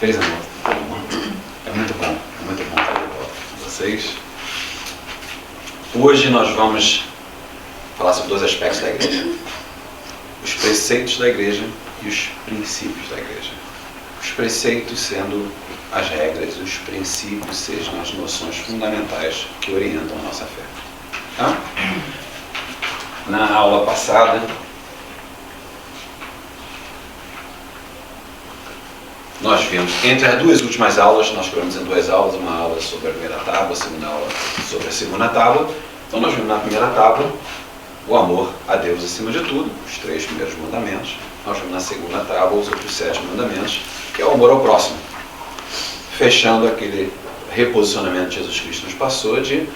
Fez, amor? É muito bom estar de volta com vocês. Hoje nós vamos falar sobre dois aspectos da igreja: os preceitos da igreja e os princípios da igreja. Os preceitos sendo as regras, os princípios sejam as noções fundamentais que orientam a nossa fé. Tá? Na aula passada, nós vimos, entre as duas últimas aulas, nós tivemos em duas aulas, uma aula sobre a primeira tábua, a segunda aula sobre a segunda tábua. Então nós vimos na primeira tábua o amor a Deus acima de tudo, os 3 primeiros mandamentos. Nós vimos na segunda tábua os outros 7 mandamentos, que é o amor ao próximo. Fechando aquele reposicionamento que Jesus Cristo nos passou de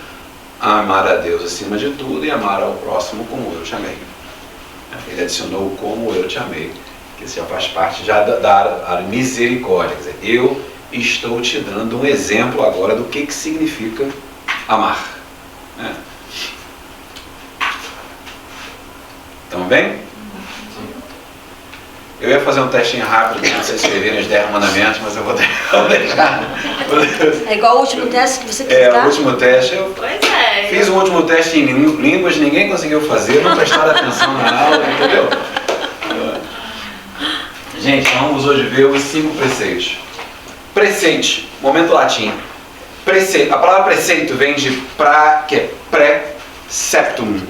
amar a Deus acima de tudo e amar ao próximo como eu te amei. Ele adicionou o como eu te amei, que isso já faz parte já da misericórdia. Quer dizer, eu estou te dando um exemplo agora do que significa amar. Estamos bem? Eu ia fazer um testinho rápido para vocês escreverem os 10 mandamentos, mas eu vou deixar. É igual o último teste que você quis dar? O último teste. Eu fiz o último teste em línguas, ninguém conseguiu fazer, não prestaram atenção na aula, entendeu? Gente, vamos hoje ver os 5 preceitos. Preceito, momento latim. Preceito. A palavra preceito vem de que é preceptum,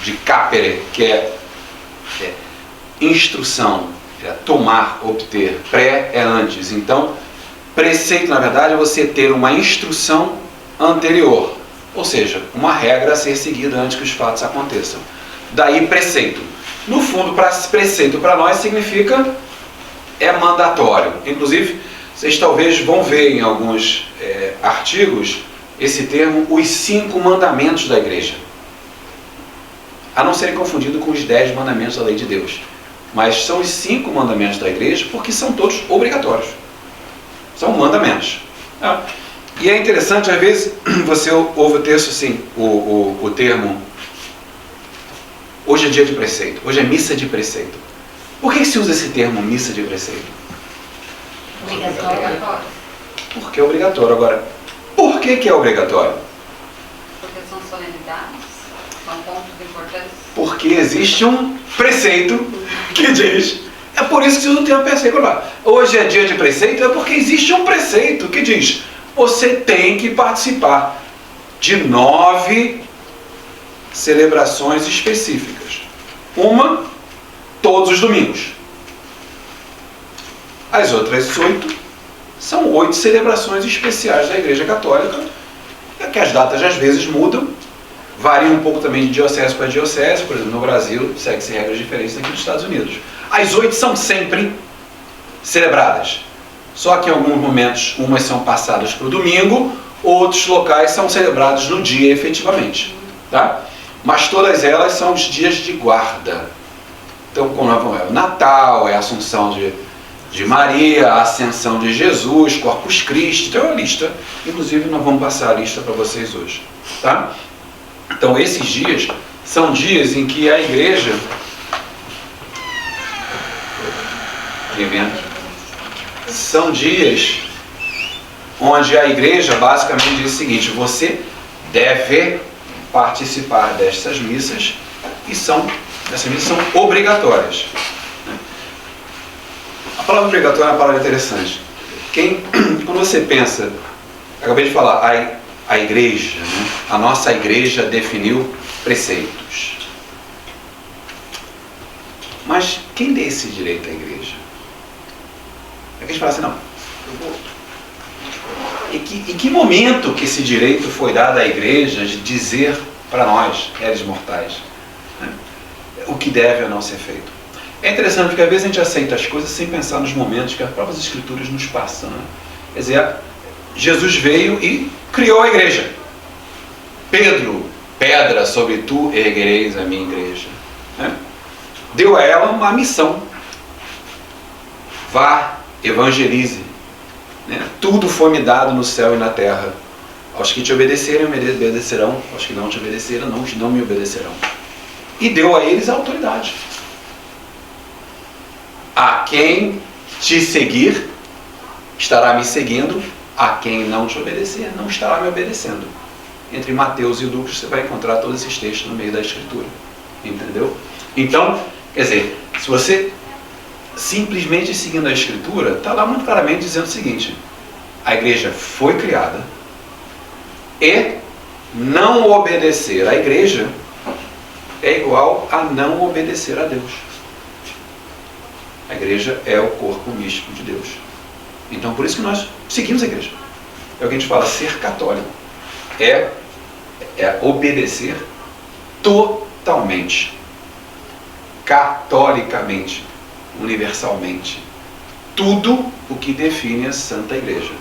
de capere, que é instrução, é tomar, obter. Pré é antes. Então, preceito, na verdade, é você ter uma instrução anterior, ou seja, uma regra a ser seguida antes que os fatos aconteçam. Daí preceito. No fundo, preceito para nós significa mandatório. Inclusive, vocês talvez vão ver em alguns artigos esse termo, os 5 mandamentos da igreja. A não serem confundidos com os 10 mandamentos da lei de Deus. Mas são os 5 mandamentos da igreja porque são todos obrigatórios. São mandamentos. E é interessante, às vezes, você ouve o texto assim, o termo, hoje é dia de preceito, hoje é missa de preceito. Por que se usa esse termo, missa de preceito? Obrigatório. Porque é obrigatório. Agora, por que é obrigatório? Porque são solenidades, são pontos importantes. Porque existe um preceito que diz, é por isso que se usa o termo preceito lá. Hoje é dia de preceito, é porque existe um preceito que diz, você tem que participar de 9 celebrações específicas. Uma todos os domingos. As outras 8 são 8 celebrações especiais da Igreja Católica, que as datas às vezes mudam, variam um pouco também de diocese para diocese. Por exemplo, no Brasil segue-se regras diferentes aqui dos Estados Unidos. As 8 são sempre celebradas, só que em alguns momentos umas são passadas para o domingo, outros locais são celebrados no dia efetivamente. Tá? Mas todas elas são os dias de guarda. Então, como é o Natal, é a Assunção de Maria, a Ascensão de Jesus, Corpus Christi, tem uma lista. Inclusive, nós vamos passar a lista para vocês hoje. Tá? Então, esses dias são dias em que a igreja... São dias onde a igreja basicamente diz o seguinte, você deve participar destas missas e essas missas são obrigatórias. A palavra obrigatória é uma palavra interessante. Quando você pensa, acabei de falar, a igreja, né? A nossa igreja definiu preceitos. Mas quem deu esse direito à igreja? É que a gente fala assim, não, eu vou... Em que momento que esse direito foi dado à igreja de dizer para nós, réis mortais, né, o que deve ou não ser feito? É interessante porque às vezes a gente aceita as coisas sem pensar nos momentos que as próprias escrituras nos passam. Né? Quer dizer, Jesus veio e criou a igreja. Pedro, pedra sobre tu erguereis a minha igreja. Né? Deu a ela uma missão. Vá, evangelize. Né? Tudo foi me dado no céu e na terra. Aos que te obedecerem, me obedecerão. Aos que não te obedeceram, não me obedecerão. E deu a eles a autoridade. A quem te seguir, estará me seguindo, a quem não te obedecer, não estará me obedecendo. Entre Mateus e Lucas você vai encontrar todos esses textos no meio da Escritura. Entendeu? Então, quer dizer, se você simplesmente seguindo a Escritura, está lá muito claramente dizendo o seguinte: a igreja foi criada e não obedecer à igreja é igual a não obedecer a Deus. A igreja é o corpo místico de Deus. Então, por isso que nós seguimos a igreja. É o que a gente fala, ser católico. É obedecer totalmente, catolicamente, universalmente, tudo o que define a Santa Igreja.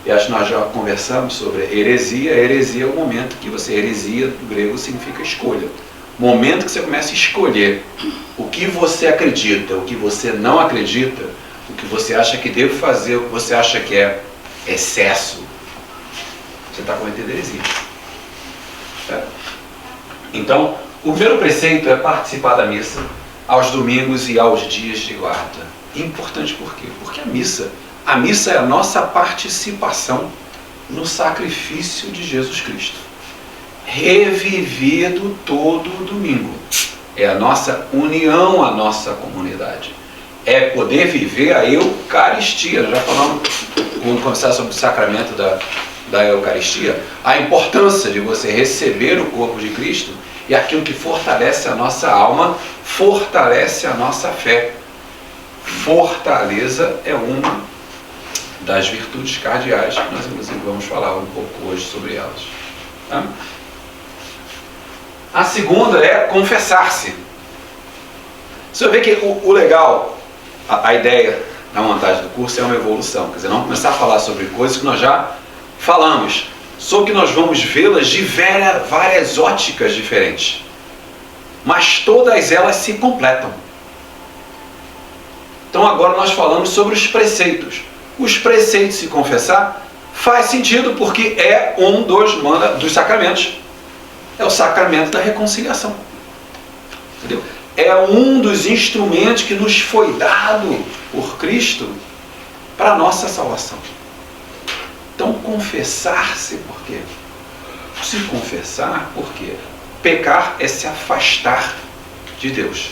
E acho que nós já conversamos sobre heresia. A heresia é o momento que você, heresia do grego significa escolha. Momento que você começa a escolher o que você acredita, o que você não acredita, o que você acha que deve fazer, o que você acha que é excesso, você está cometendo heresia. Então, o primeiro preceito é participar da missa aos domingos e aos dias de guarda. Importante por quê? Porque a missa é a nossa participação no sacrifício de Jesus Cristo, revivido todo domingo. É a nossa união à nossa comunidade. É poder viver a Eucaristia. Nós já falamos, quando conversar sobre o sacramento da Eucaristia, a importância de você receber o corpo de Cristo e aquilo que fortalece a nossa alma, fortalece a nossa fé. Fortaleza é uma das virtudes cardeais, que nós inclusive vamos falar um pouco hoje sobre elas. Tá? A segunda é confessar-se. Você vê que o legal, a ideia da montagem do curso é uma evolução. Quer dizer, não começar a falar sobre coisas que nós já falamos, só que nós vamos vê-las de várias óticas diferentes. Mas todas elas se completam. Então agora nós falamos sobre os preceitos. Os preceitos de se confessar faz sentido porque é um dos sacramentos. É o sacramento da reconciliação. Entendeu? É um dos instrumentos que nos foi dado por Cristo para a nossa salvação. Então, confessar-se por quê? Se confessar por quê? Pecar é se afastar de Deus.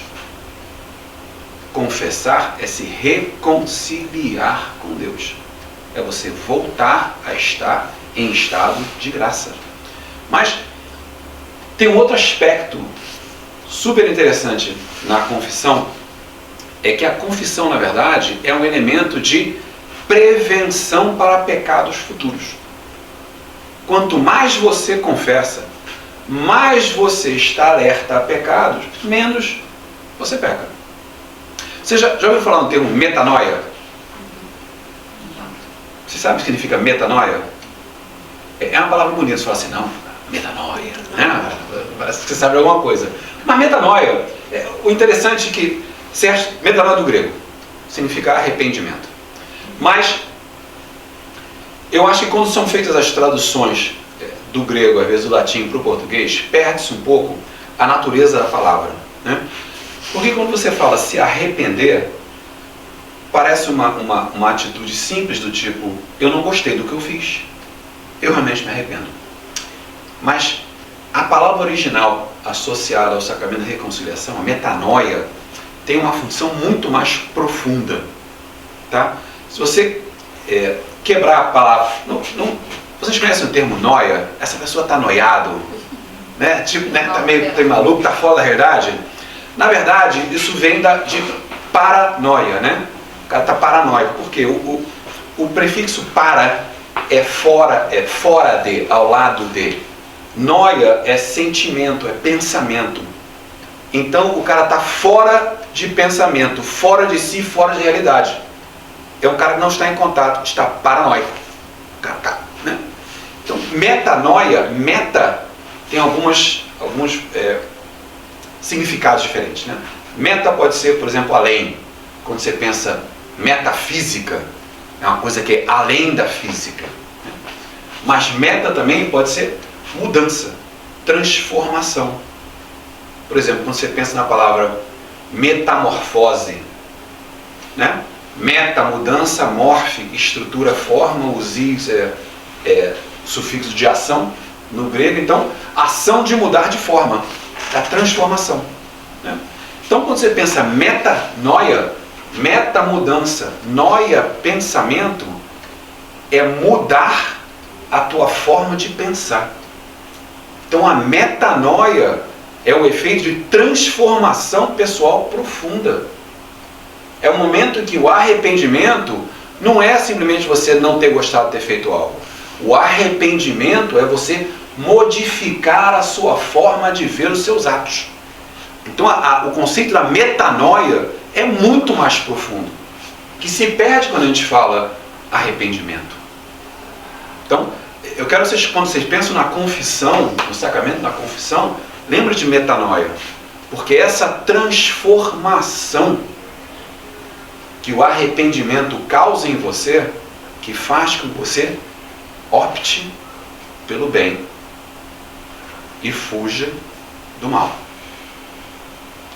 Confessar é se reconciliar com Deus. É você voltar a estar em estado de graça. Mas tem um outro aspecto super interessante na confissão, é que a confissão, na verdade, é um elemento de prevenção para pecados futuros. Quanto mais você confessa, mais você está alerta a pecados, menos você peca. Você já ouviu falar no termo metanoia? Você sabe o que significa metanoia? É uma palavra bonita, você fala assim, não, metanoia, né? Parece que você sabe alguma coisa. Mas metanoia, o interessante é que, metanoia do grego, significa arrependimento. Mas, eu acho que quando são feitas as traduções do grego, às vezes do latim para o português, perde-se um pouco a natureza da palavra, né? Porque quando você fala se arrepender, parece uma atitude simples do tipo, eu não gostei do que eu fiz, eu realmente me arrependo. Mas a palavra original associada ao sacramento da reconciliação, a metanoia, tem uma função muito mais profunda. Tá? Se você quebrar a palavra, vocês conhecem o termo noia? Essa pessoa está noiado, né? Tipo, né, tá meio maluco, está fora da realidade. Na verdade, isso vem de paranoia, né? O cara está paranoico, porque o prefixo para é fora de, ao lado de. Noia é sentimento, é pensamento. Então o cara está fora de pensamento, fora de si, fora de realidade. É um cara que não está em contato, está paranoico. O cara tá, né? Então, metanoia, tem alguns significados diferentes, né? Meta pode ser, por exemplo, além. Quando você pensa metafísica, é uma coisa que é além da física. Né? Mas meta também pode ser mudança, transformação. Por exemplo, quando você pensa na palavra metamorfose, né? Meta, mudança, morfe, estrutura, forma, usis sufixo de ação no grego. Então, ação de mudar de forma, a transformação, né? Então, quando você pensa metanoia, meta, mudança, noia, pensamento, é mudar a tua forma de pensar. Então, a metanoia é o efeito de transformação pessoal profunda. É o momento em que o arrependimento não é simplesmente você não ter gostado de ter feito algo. O arrependimento é você modificar a sua forma de ver os seus atos. Então o conceito da metanoia é muito mais profundo, que se perde quando a gente fala arrependimento. Então, eu quero que vocês, quando vocês pensam na confissão, no sacramento da confissão, lembre de metanoia, porque essa transformação que o arrependimento causa em você, que faz com que você opte pelo bem e fuja do mal.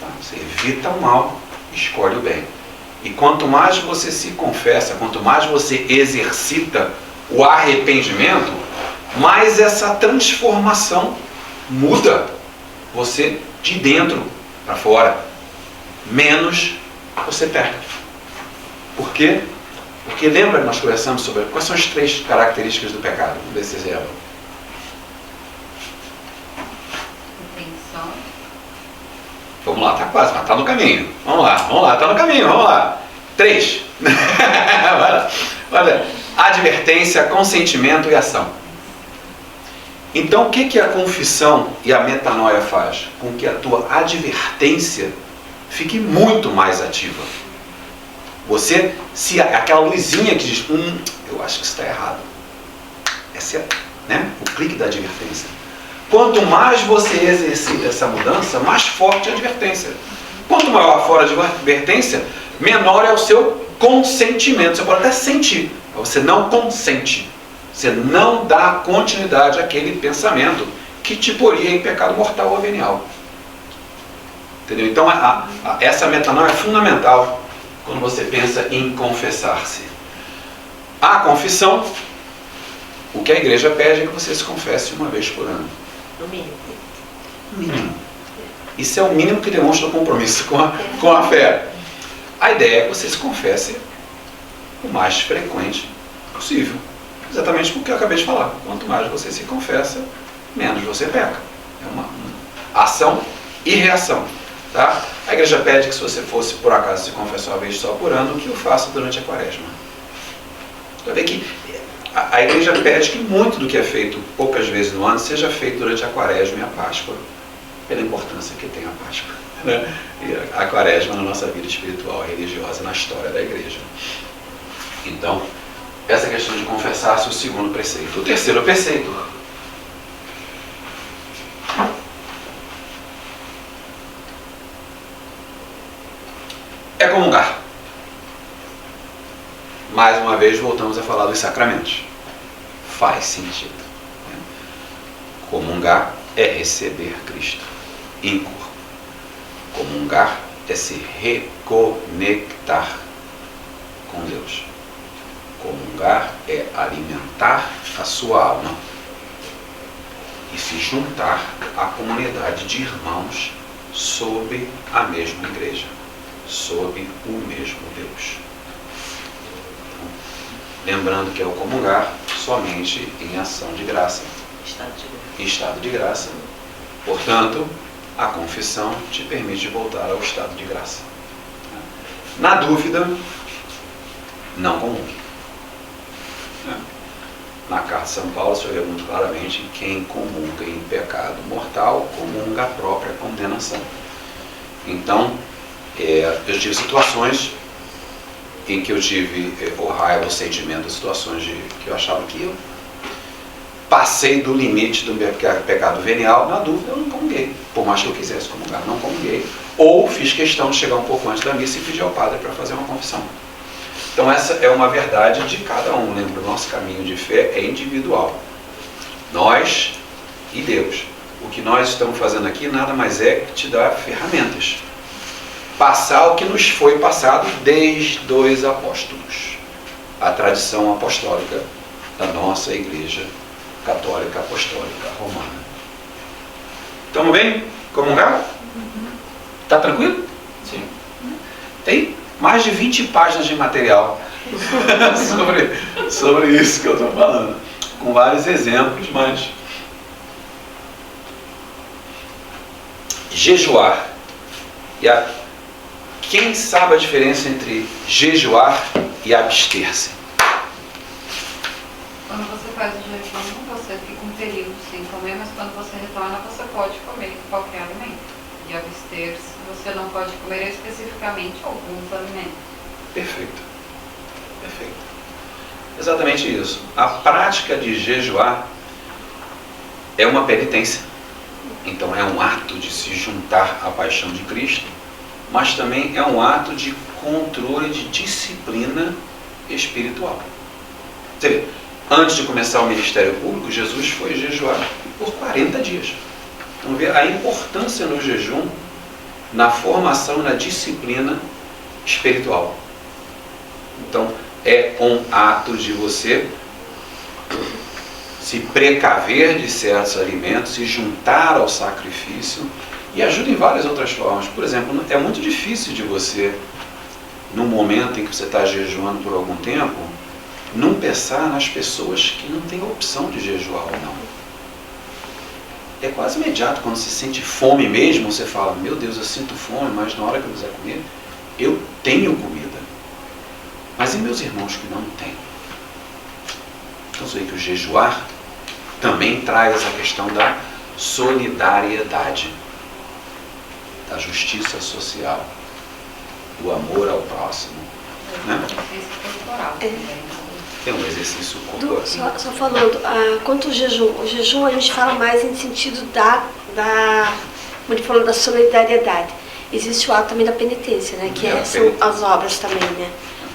Tá? Você evita o mal, escolhe o bem. E quanto mais você se confessa, quanto mais você exercita o arrependimento, mais essa transformação muda você de dentro para fora. Menos você peca. Por quê? Porque lembra que nós conversamos sobre quais são as 3 características do pecado? Vamos ver se vocês lembram. Intenção. Vamos lá, tá quase, mas tá no caminho. Vamos lá, tá no caminho, vamos lá. 3. Olha, advertência, consentimento e ação. Então, o que a confissão e a metanoia faz? Com que a tua advertência fique muito mais ativa. Você, se aquela luzinha que diz, eu acho que isso está errado. Essa é, né, o clique da advertência. Quanto mais você exercita essa mudança, mais forte a advertência. Quanto maior for a advertência, menor é o seu consentimento. Você pode até sentir, mas você não consente. Você não dá continuidade àquele pensamento que te poria em pecado mortal ou venial. Entendeu? Então, essa metanoia é fundamental quando você pensa em confessar-se. A confissão, o que a igreja pede é que você se confesse uma vez por ano. No mínimo. Mínimo. Isso é o mínimo que demonstra o compromisso com a fé. A ideia é que você se confesse o mais frequente possível. Exatamente porque eu acabei de falar. Quanto mais você se confessa, menos você peca. É uma ação e reação. Tá? A igreja pede que se você fosse, por acaso, se confessar uma vez só por ano, que o faça durante a quaresma. Você vê que a igreja pede que muito do que é feito poucas vezes no ano seja feito durante a quaresma e a Páscoa, pela importância que tem a Páscoa, né? E a quaresma na nossa vida espiritual e religiosa, na história da igreja. Então, essa questão de confessar-se é o segundo preceito. O terceiro preceito é comungar. Mais uma vez voltamos a falar dos sacramentos. Faz sentido. Né? Comungar é receber Cristo em corpo. Comungar é se reconectar com Deus. Comungar é alimentar a sua alma e se juntar à comunidade de irmãos sob a mesma igreja, sob o mesmo Deus. Lembrando que é o comungar somente em ação de graça. Estado de graça. Portanto, a confissão te permite voltar ao estado de graça. Na dúvida, não comungue. Na carta de São Paulo se vê muito claramente: quem comunga em pecado mortal, comunga a própria condenação. Então, eu tive situações em que eu tive o raio do sentimento, situações que eu achava que eu passei do limite do meu pecado venial. Na dúvida, eu não comunguei, por mais que eu quisesse comungar, não comunguei. Ou fiz questão de chegar um pouco antes da missa e pedir ao padre para fazer uma confissão. Então essa é uma verdade de cada um. Lembra, o nosso caminho de fé é individual. Nós e Deus. O que nós estamos fazendo aqui nada mais é que te dar ferramentas. passar o que nos foi passado desde os apóstolos. A tradição apostólica da nossa Igreja Católica Apostólica Romana. Estamos bem? Comungar? Tá tranquilo? Sim. Tem mais de 20 páginas de material sobre isso que eu estou falando. Com vários exemplos, mas... Jejuar. Quem sabe a diferença entre jejuar e abster-se? Quando você faz o jejum, você fica um período sem comer, mas quando você retorna, você pode comer qualquer alimento. E abster-se, você não pode comer especificamente alguns alimentos. Perfeito. Perfeito. Exatamente isso. A prática de jejuar é uma penitência. Então é um ato de se juntar à paixão de Cristo, mas também é um ato de controle, de disciplina espiritual. Você vê, antes de começar o ministério público, Jesus foi jejuar por 40 dias. Vamos ver a importância no jejum, na formação, na disciplina espiritual. Então, é um ato de você se precaver de certos alimentos, se juntar ao sacrifício, e ajuda em várias outras formas. Por exemplo, é muito difícil de você, no momento em que você está jejuando por algum tempo, não pensar nas pessoas que não têm opção de jejuar ou não. É quase imediato, quando você sente fome mesmo, você fala, meu Deus, eu sinto fome, mas na hora que eu quiser comer, eu tenho comida. Mas e meus irmãos que não têm? Então você vê que o jejuar também traz a questão da solidariedade, da justiça social, do amor ao próximo. Né? É um exercício corporal. Só falando, quanto ao jejum, o jejum a gente fala mais em sentido como ele falou, da solidariedade. Existe o ato também da penitência, né? Que são as obras também, né?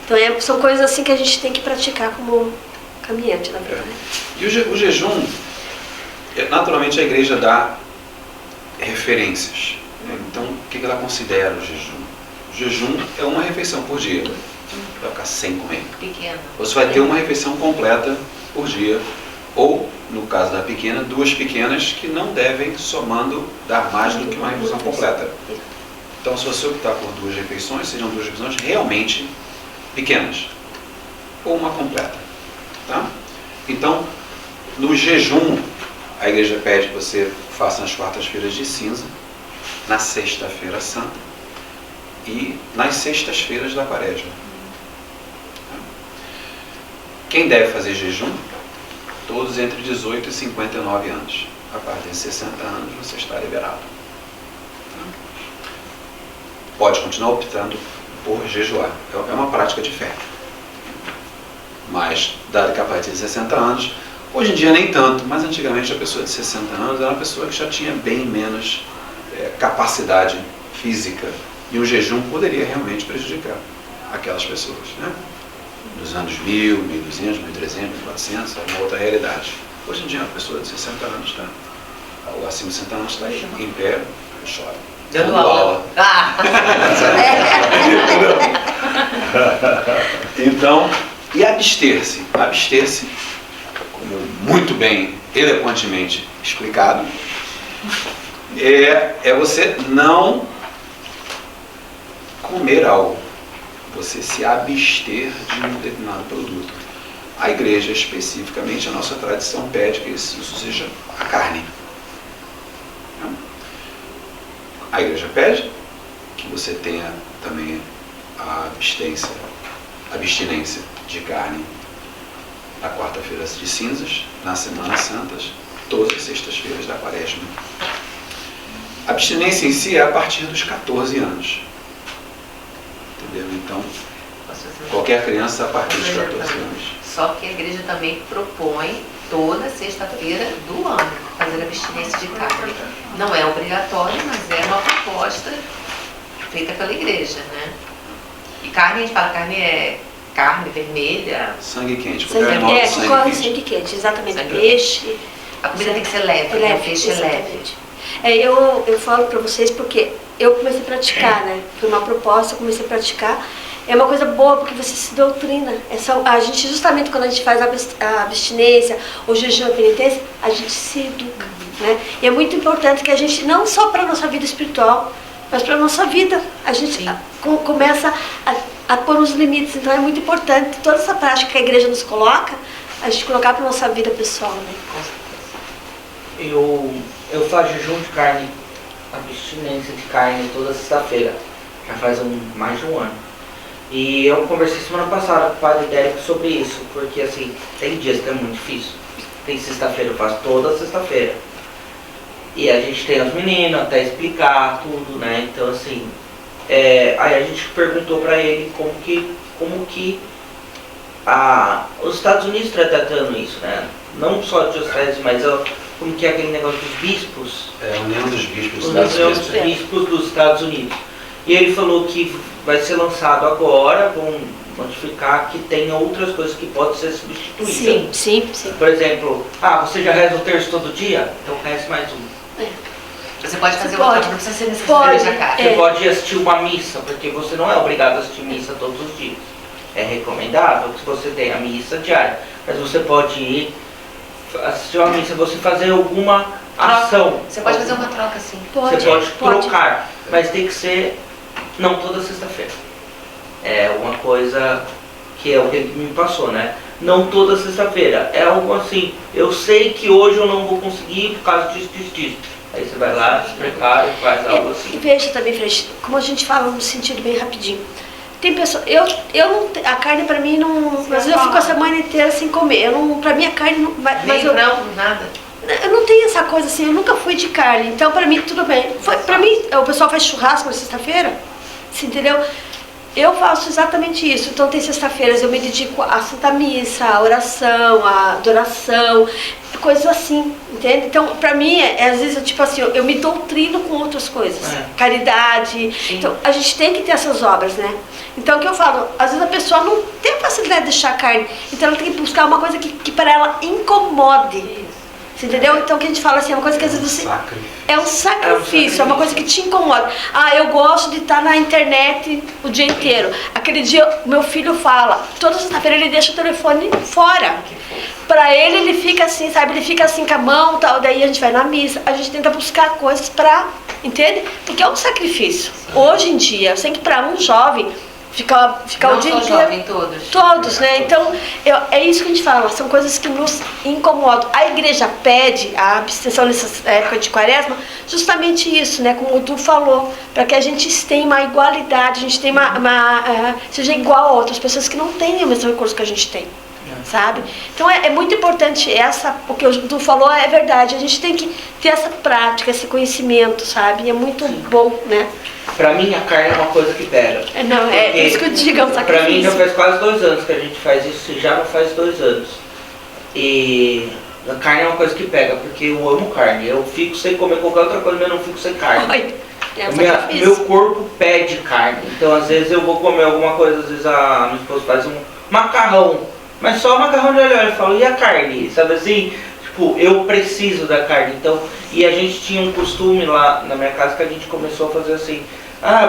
Então são coisas assim que a gente tem que praticar como caminhante na vida. Né? E o jejum, naturalmente a igreja dá referências. Né? Então, o que ela considera o jejum? O jejum é uma refeição por dia. Vai ficar sem comer. Pequena. Você vai ter uma refeição completa por dia, ou, no caso da pequena, 2 pequenas que não devem, somando, dar mais do que uma refeição completa. Então, se você optar por 2 refeições, sejam 2 refeições realmente pequenas, ou uma completa. Tá? Então, no jejum, a igreja pede que você faça nas quartas-feiras de cinza, na sexta-feira santa e nas sextas-feiras da quaresma. Quem deve fazer jejum? Todos entre 18 e 59 anos. A partir de 60 anos você está liberado. Pode continuar optando por jejuar. É uma prática de fé. Mas, dado que a partir de 60 anos, hoje em dia nem tanto, mas antigamente a pessoa de 60 anos era uma pessoa que já tinha bem menos capacidade física. E o jejum poderia realmente prejudicar aquelas pessoas. Né? Nos anos 1000, 1200, 1300, 1400, é uma outra realidade. Hoje em dia a pessoa de 60 anos está, ou acima de 60 anos está em pé, chora. Dando aula. Então, e abster-se? Abster-se, como muito bem, elegantemente explicado, é você não comer algo, você se abster de um determinado produto. A igreja, especificamente, a nossa tradição pede que isso seja a carne. A igreja pede que você tenha também a abstinência de carne na quarta-feira de cinzas, nas Semanas Santas, todas as sextas-feiras da quaresma. A abstinência em si é a partir dos 14 anos. Entendeu? Então, qualquer criança a partir dos 14 anos. Só que a igreja também propõe toda sexta-feira do ano fazer abstinência de carne. Não é obrigatório, mas é uma proposta feita pela igreja, né? E carne, a gente fala, carne é carne vermelha. Sangue quente. Sangue quente, exatamente. Sangue Peixe. A comida tem que ser leve, né? O peixe é leve. Eu falo para vocês porque eu comecei a praticar, né? Foi uma proposta, eu comecei a praticar. É uma coisa boa porque você se doutrina. A gente, justamente quando a gente faz a abstinência, o jejum, a penitência, a gente se educa, né? E é muito importante que a gente, não só para a nossa vida espiritual, mas para a nossa vida, a gente começa a pôr os limites. Então é muito importante toda essa prática que a igreja nos coloca, a gente colocar para a nossa vida pessoal, né? Eu faço jejum de carne, abstinência de carne toda sexta-feira, já faz mais de um ano. E eu conversei semana passada com o padre Dérico sobre isso, porque assim, tem dias que é muito difícil. Tem sexta-feira, eu faço toda sexta-feira. E a gente tem as meninas até explicar tudo, né? Então assim, aí a gente perguntou pra ele como que os Estados Unidos estão tratando isso, né? Não só a diocese, mas como que é aquele negócio dos bispos. A União dos Bispos dos Estados Unidos. E ele falou que vai ser lançado agora, vão notificar que tem outras coisas que podem ser substituídas. Sim. Por exemplo, você já reza o terço todo dia? Então reze mais um. Você pode fazer outra, não precisa ser necessário de carne. Você pode assistir uma missa, porque você não é obrigado a assistir missa todos os dias. É recomendável que você tenha a missa diária, mas você pode ir assistir uma missa, você fazer alguma ação. Você pode fazer uma troca, sim. Você pode trocar, mas tem que ser não toda sexta-feira. É uma coisa que é o que ele me passou, né? Não toda sexta-feira. É algo assim, eu sei que hoje eu não vou conseguir por causa disso. Aí você vai lá, se prepara e faz algo assim. E veja também, Freixo, como a gente fala no sentido bem rapidinho. Tem pessoas, eu não, a carne pra mim não, às vezes eu fico a semana inteira sem comer. Pra mim a carne não vai, nada. Eu não tenho essa coisa assim, eu nunca fui de carne, então pra mim tudo bem. Pra mim, o pessoal faz churrasco na sexta-feira, você entendeu? Eu faço exatamente isso. Então tem sexta-feiras, eu me dedico à Santa Missa, à oração, à adoração, coisas assim, entende? Então pra mim, às vezes, tipo assim, eu me doutrino com outras coisas, caridade. Sim. Então a gente tem que ter essas obras, né? Então o que eu falo, às vezes a pessoa não tem a facilidade de deixar a carne, então ela tem que buscar uma coisa que para ela incomode. Você entendeu? Então o que a gente fala assim, é uma coisa que às vezes você... É um sacrifício, é uma coisa que te incomoda. Eu gosto de estar na internet o dia inteiro. Aquele dia, meu filho fala, toda sexta-feira ele deixa o telefone fora. Pra ele fica assim, sabe? Ele fica assim com a mão e tal, daí a gente vai na missa, a gente tenta buscar coisas pra... Entende? Porque é um sacrifício. Hoje em dia, eu sei que pra um jovem... Ficar o dia inteiro. Jovem, todos, né? Então, é isso que a gente fala, são coisas que nos incomodam. A igreja pede a abstenção nessa época de quaresma, justamente isso, né? Como tu falou, para que a gente tenha uma igualdade, a gente tenha seja igual a outras pessoas que não têm o mesmo recurso que a gente tem. Sabe? Então é muito importante o que tu falou é verdade, a gente tem que ter essa prática, esse conhecimento, sabe? E é muito bom, né? Pra mim a carne é uma coisa que pega. Não, é isso que eu digo, é um sacrifício. Pra mim já faz quase 2 anos que a gente faz isso, já não faz 2 anos. E a carne é uma coisa que pega, porque eu amo carne. Eu fico sem comer qualquer outra coisa, mas eu não fico sem carne. Meu corpo pede carne. Então às vezes eu vou comer alguma coisa, às vezes a minha esposa faz um macarrão. Mas só macarrão de alho, eu falo, e a carne? Sabe assim? Tipo, eu preciso da carne. Então, e a gente tinha um costume lá na minha casa que a gente começou a fazer assim,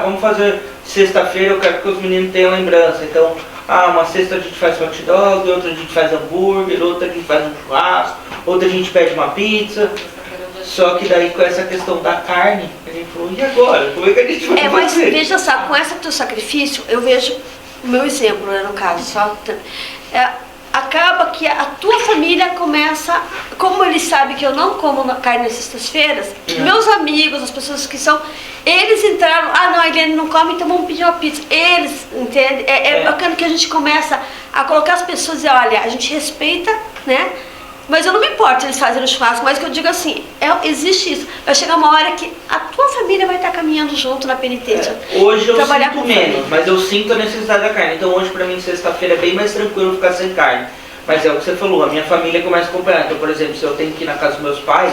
vamos fazer sexta-feira, eu quero que os meninos tenham lembrança. Então, uma sexta a gente faz hot dog, outra a gente faz hambúrguer, outra a gente faz um churrasco, outra a gente pede uma pizza. Só que daí com essa questão da carne, a gente falou, e agora? Como é que a gente vai fazer? Mas veja só, com esse teu sacrifício, eu vejo o meu exemplo, né, no caso, acaba que a tua família começa, como eles sabem que eu não como carne nas sextas-feiras, meus amigos, as pessoas que são, eles entraram, não, a Eliane não come, então vamos pedir uma pizza. Eles, entende? É bacana que a gente começa a colocar as pessoas e olha, a gente respeita, né? Mas eu não me importo se eles fazem churrasco, mas que eu digo assim, existe isso. Vai chegar uma hora que a tua família vai estar caminhando junto na penitência. Hoje eu sinto menos, mas eu sinto a necessidade da carne. Então hoje pra mim, sexta-feira, é bem mais tranquilo ficar sem carne. Mas é o que você falou, a minha família começa a acompanhar. Então, por exemplo, se eu tenho que ir na casa dos meus pais,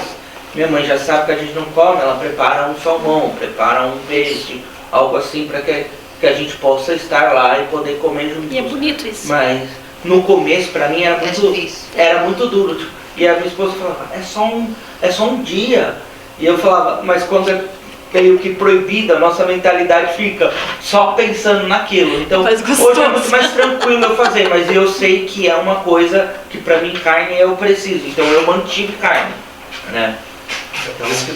minha mãe já sabe que a gente não come, ela prepara um salmão, prepara um peixe, algo assim para que a gente possa estar lá e poder comer juntos. E é bonito isso. Mas no começo, pra mim, era muito duro. Tipo, e a minha esposa falava, é só um dia. E eu falava, mas quando meio que proibida, a nossa mentalidade fica só pensando naquilo. Então, hoje é muito mais tranquilo eu fazer, mas eu sei que é uma coisa que pra mim carne eu preciso, então eu mantive carne, né? Por isso que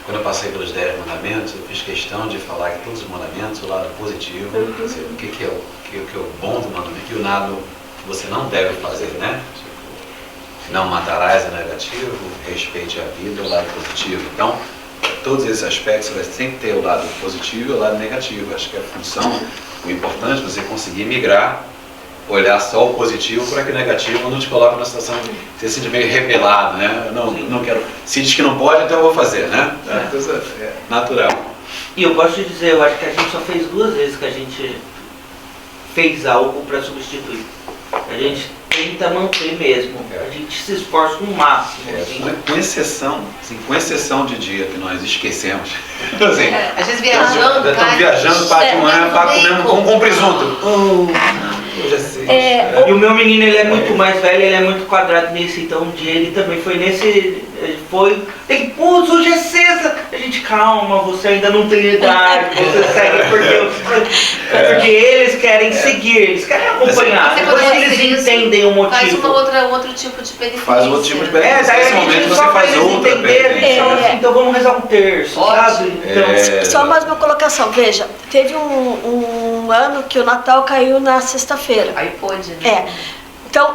quando eu passei pelos 10 mandamentos, eu fiz questão de falar que todos os mandamentos, o lado positivo, quer dizer, o que é o bom do mandamento, que o nada você não deve fazer, né? Não matarás é negativo, respeite a vida é o lado positivo. Então, todos esses aspectos, você vai sempre ter o lado positivo e o lado negativo. Acho que a função, o importante é você conseguir migrar, olhar só o positivo para que o negativo não te coloque numa situação de você se sentir meio rebelado, né? Não quero. Se diz que não pode, então eu vou fazer, né? É uma coisa natural. E eu gosto de dizer, eu acho que a gente só fez 2 vezes que a gente fez algo para substituir. A gente tenta manter mesmo, a gente se esforça no máximo. Com exceção de dia que nós esquecemos. Assim, às vezes viajando, estamos viajando para comer com presunto. Eu já sei. E o meu menino, ele é muito mais velho, ele é muito quadrado nisso, então um dia ele também foi hoje é sexta. A gente, calma, você ainda não tem idade, você segue porque eles querem seguir, eles querem acompanhar, depois eles entendem o motivo. Faz outro tipo de benefício. Faz outro tipo de benefício. Nesse momento você faz outra benefício. Então vamos rezar um terço, sabe? Então, só mais uma colocação, veja, teve um ano que o Natal caiu na sexta-feira. Aí pode, né? Então,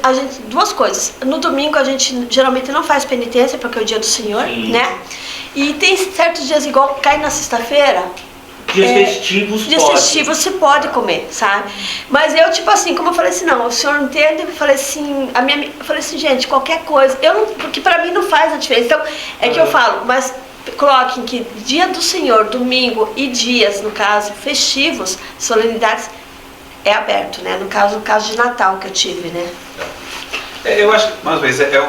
a gente, 2 coisas. No domingo a gente geralmente não faz penitência, porque é o dia do Senhor, né? E tem certos dias, igual cai na sexta-feira. Dias festivos se pode comer, sabe? Mas eu, tipo assim, como eu falei assim, não, o senhor entende? Eu falei assim, gente, qualquer coisa, porque pra mim não faz a diferença. Então, que eu falo, mas coloquem que dia do Senhor, domingo e dias, no caso, festivos, solenidades, é aberto, né? No caso de Natal que eu tive, né? Eu acho que, mais uma vez, é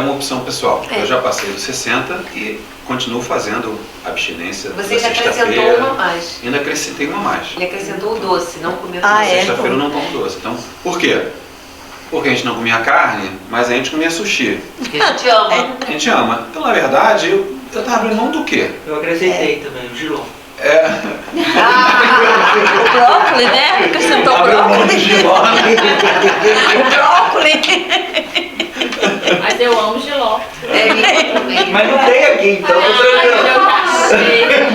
uma opção pessoal. Eu já passei dos 60 e continuo fazendo abstinência da sexta-feira. Você acrescentou uma mais. Ainda acrescentei uma mais. Ele acrescentou o doce, não comeu Sexta-feira eu não como doce. Então, por quê? Porque a gente não comia carne, mas a gente comia sushi. Porque a gente ama. A gente ama. Então, na verdade, eu estava abrindo mão do quê? Eu acrescentei também, o giló. O brócolis, né? Acrescentou o brócolis. O brócolis. Mas eu amo giló. Mas não tem aqui, então.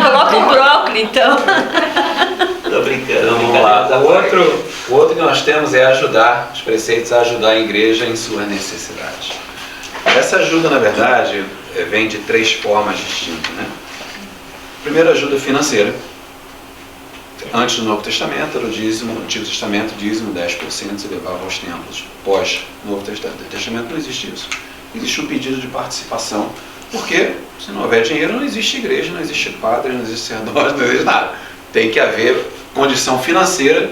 Coloca o brócolis, então. Tô brincando. Então, vamos lá. O outro que nós temos é ajudar, os preceitos a ajudar a igreja em suas necessidades. Essa ajuda, na verdade, vem de 3 formas distintas, né? Primeiro, ajuda financeira. Antes do Novo Testamento, era o dízimo, no Antigo Testamento, dízimo 10% se levava aos templos. Pós Novo Testamento não existe isso. Existe um pedido de participação, porque se não houver dinheiro, não existe igreja, não existe padre, não existe sacerdote, não existe nada. Tem que haver condição financeira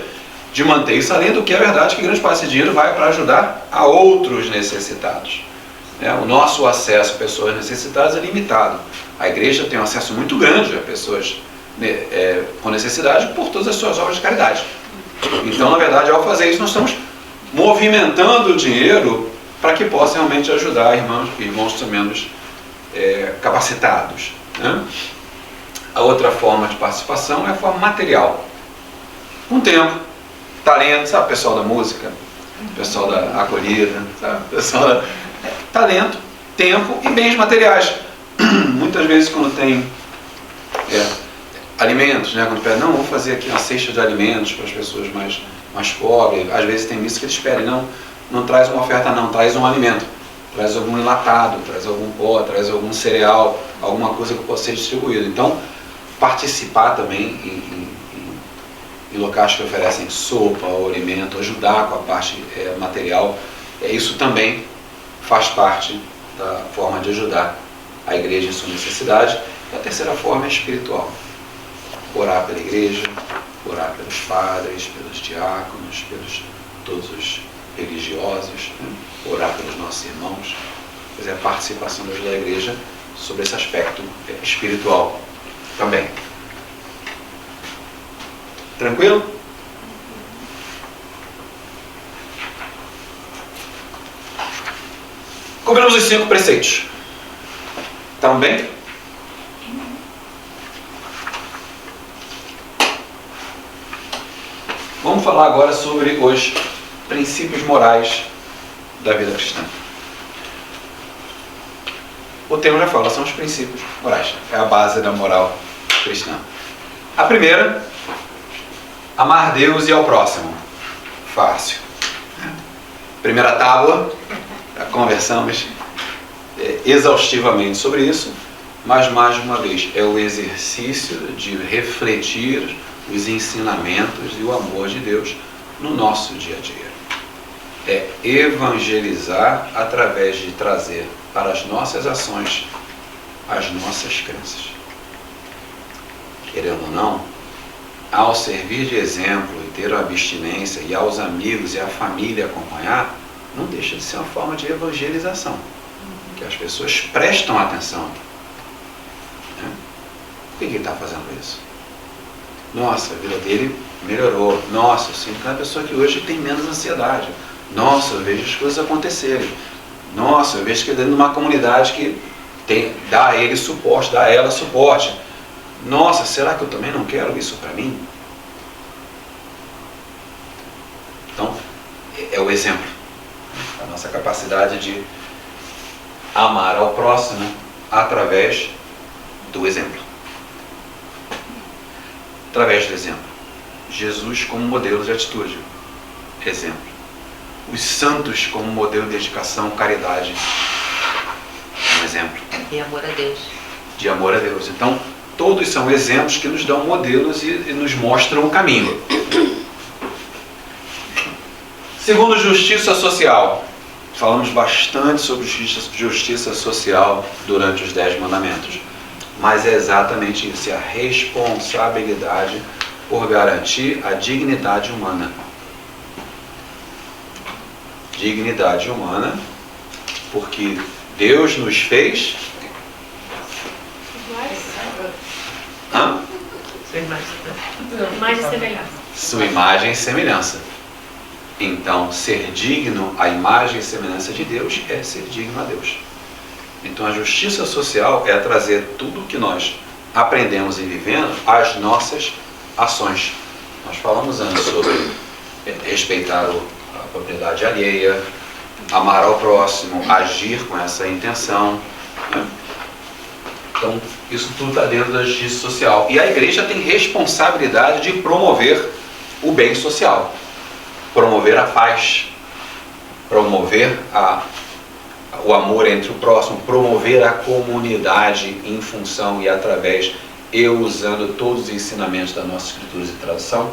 de manter isso, além do que é verdade que grande parte desse dinheiro vai para ajudar a outros necessitados. O nosso acesso a pessoas necessitadas é limitado. A igreja tem um acesso muito grande a pessoas com necessidade por todas as suas obras de caridade. Então, na verdade, ao fazer isso, nós estamos movimentando o dinheiro para que possa realmente ajudar irmãos que são menos capacitados, né? A outra forma de participação é a forma material. Com tempo, talento, sabe, o pessoal da música, o pessoal da acolhida, sabe, o pessoal da... Talento, tempo e bens materiais. Muitas vezes quando tem alimentos, né? Quando pedem, não, vamos fazer aqui uma cesta de alimentos para as pessoas mais pobres, às vezes tem isso que eles pedem, não traz uma oferta não, traz um alimento, traz algum enlatado, traz algum pó, traz algum cereal, alguma coisa que possa ser distribuída. Então, participar também em locais que oferecem sopa ou alimento, ajudar com a parte material, isso também faz parte da forma de ajudar a igreja em sua necessidade. E a terceira forma é espiritual. Orar pela igreja, orar pelos padres, pelos diáconos, pelos todos os religiosos, né? Orar pelos nossos irmãos. Quer dizer, a participação da igreja sobre esse aspecto espiritual também. Tranquilo? Descobrimos os 5 preceitos. Estamos bem? Vamos falar agora sobre os princípios morais da vida cristã. O tema já fala, são os princípios morais. É a base da moral cristã. A primeira, amar Deus e ao próximo. Fácil. Primeira tábua, já conversamos exaustivamente sobre isso, mas mais uma vez, é o exercício de refletir os ensinamentos e o amor de Deus no nosso dia a dia. É evangelizar através de trazer para as nossas ações as nossas crenças. Querendo ou não, ao servir de exemplo e ter a abstinência e aos amigos e à família acompanhar, não deixa de ser uma forma de evangelização, que as pessoas prestam atenção. Por que ele está fazendo isso? Nossa, a vida dele melhorou. Nossa, eu sinto que é uma pessoa que hoje tem menos ansiedade. Nossa, eu vejo as coisas acontecerem. Nossa, eu vejo que ele é dentro de uma comunidade que dá a ele suporte, dá a ela suporte. Nossa, será que eu também não quero isso para mim? Então, é o exemplo. A nossa capacidade de amar ao próximo através do exemplo. Através do exemplo. Jesus como modelo de atitude. Exemplo. Os santos como modelo de dedicação, caridade. Um exemplo. E amor a Deus. De amor a Deus. Então, todos são exemplos que nos dão modelos e nos mostram o caminho. Segundo, justiça social. Falamos bastante sobre justiça social durante os 10 mandamentos. Mas é exatamente isso, é a responsabilidade por garantir a dignidade humana. Dignidade humana, porque Deus nos fez... Mais semelhança. Sua imagem e semelhança. Então, ser digno à imagem e semelhança de Deus é ser digno a Deus. Então, a justiça social é trazer tudo o que nós aprendemos e vivemos às nossas ações. Nós falamos antes sobre respeitar a propriedade alheia, amar ao próximo, agir com essa intenção. Né? Então, isso tudo está dentro da justiça social. E a igreja tem responsabilidade de promover o bem social, promover a paz, promover o amor entre o próximo, promover a comunidade em função e através, eu usando todos os ensinamentos da nossa escritura e tradição.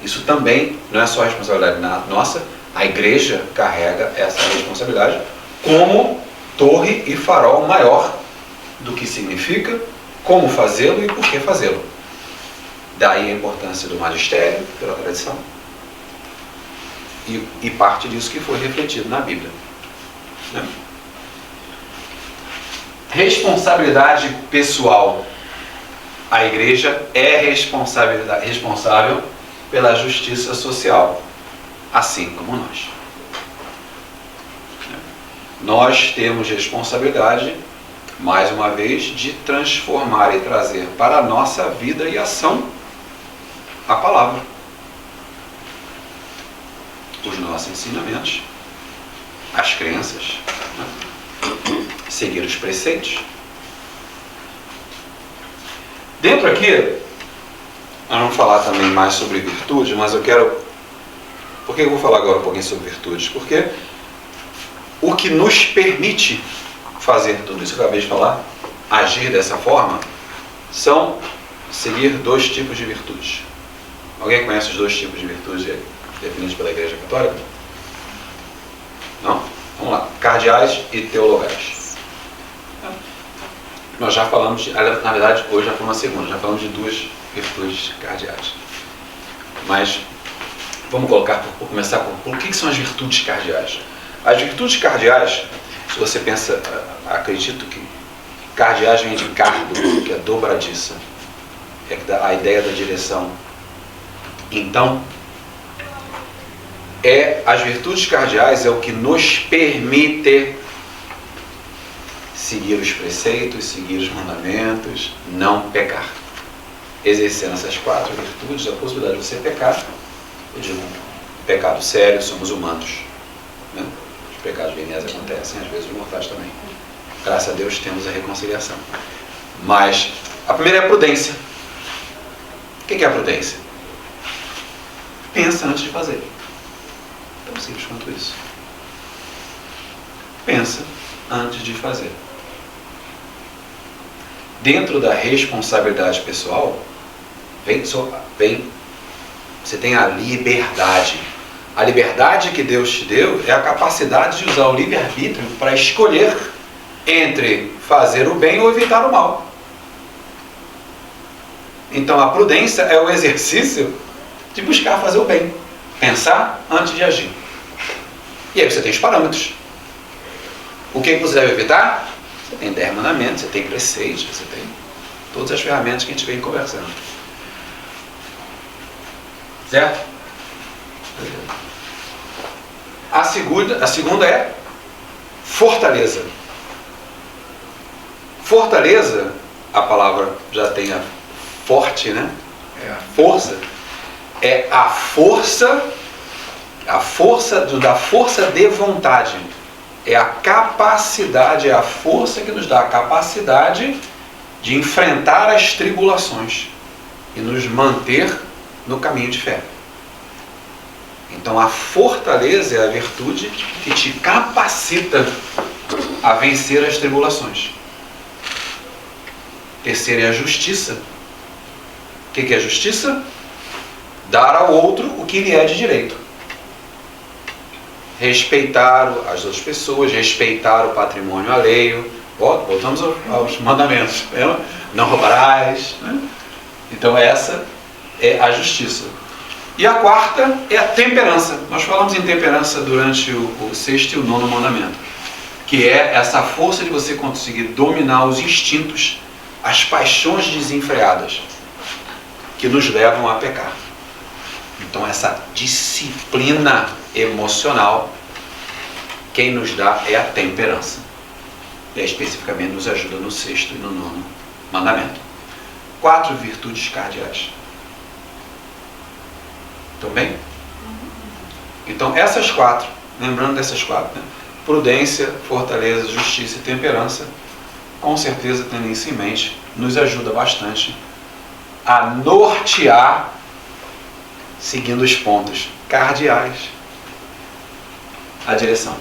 Isso também não é só responsabilidade nossa, a igreja carrega essa responsabilidade como torre e farol maior do que significa, como fazê-lo e por que fazê-lo. Daí a importância do magistério, pela tradição, e parte disso que foi refletido na Bíblia. Né? Responsabilidade pessoal. A igreja é responsável pela justiça social, assim como nós. Nós temos responsabilidade, mais uma vez, de transformar e trazer para a nossa vida e ação a palavra. Os nossos ensinamentos, as crenças, né? Seguir os preceitos. Dentro aqui, nós vamos falar também mais sobre virtude, mas eu quero... Por que eu vou falar agora um pouquinho sobre virtudes? Porque o que nos permite fazer tudo isso que eu acabei de falar, agir dessa forma, são seguir 2 tipos de virtudes. Alguém conhece os 2 tipos de virtudes definidos pela Igreja Católica? Não? Vamos lá. Cardeais e teologais. Nós já falamos, na verdade, hoje já foi uma segunda, já falamos de 2 virtudes cardeais. Mas vamos começar por que são as virtudes cardeais? As virtudes cardeais, se você pensa, acredito que cardeais vem de cardo, que é dobradiça, é a ideia da direção. Então, as virtudes cardeais é o que nos permite seguir os preceitos, seguir os mandamentos, não pecar. Exercendo essas 4 virtudes, a possibilidade de você pecar, eu digo, pecado sério, somos humanos, né? Os pecados veniais acontecem, às vezes os mortais também. Graças a Deus temos a reconciliação. Mas a primeira é a prudência. O que é a prudência? Pensa antes de fazer. Tão simples quanto isso. Pensa antes de fazer. Dentro da responsabilidade pessoal, você tem a liberdade. A liberdade que Deus te deu é a capacidade de usar o livre-arbítrio para escolher entre fazer o bem ou evitar o mal. Então a prudência é o exercício de buscar fazer o bem. Pensar antes de agir. E aí você tem os parâmetros. O que você deve evitar? Você tem 10 mandamentos, você tem preceitos, você tem todas as ferramentas que a gente vem conversando. Certo? A segunda é fortaleza. Fortaleza, a palavra já tem a forte, né? É a força. É a força da força de vontade. É a capacidade, é a força que nos dá a capacidade de enfrentar as tribulações e nos manter no caminho de fé. Então a fortaleza é a virtude que te capacita a vencer as tribulações. Terceira é a justiça. O que é a justiça? Dar ao outro o que lhe é de direito. Respeitar as outras pessoas, respeitar o patrimônio alheio. Voltamos aos mandamentos. Não roubarás. Né? Então essa é a justiça. E a quarta é a temperança. Nós falamos em temperança durante o 6º e o 9º mandamento. Que é essa força de você conseguir dominar os instintos, as paixões desenfreadas, que nos levam a pecar. Então essa disciplina emocional, quem nos dá é a temperança. E especificamente nos ajuda no 6º e no 9º mandamento. 4 virtudes cardeais. Estão bem? Então essas 4, lembrando dessas 4, né? Prudência, fortaleza, justiça e temperança, com certeza tendo isso em mente, nos ajuda bastante a nortear, seguindo os pontos cardeais, a direção.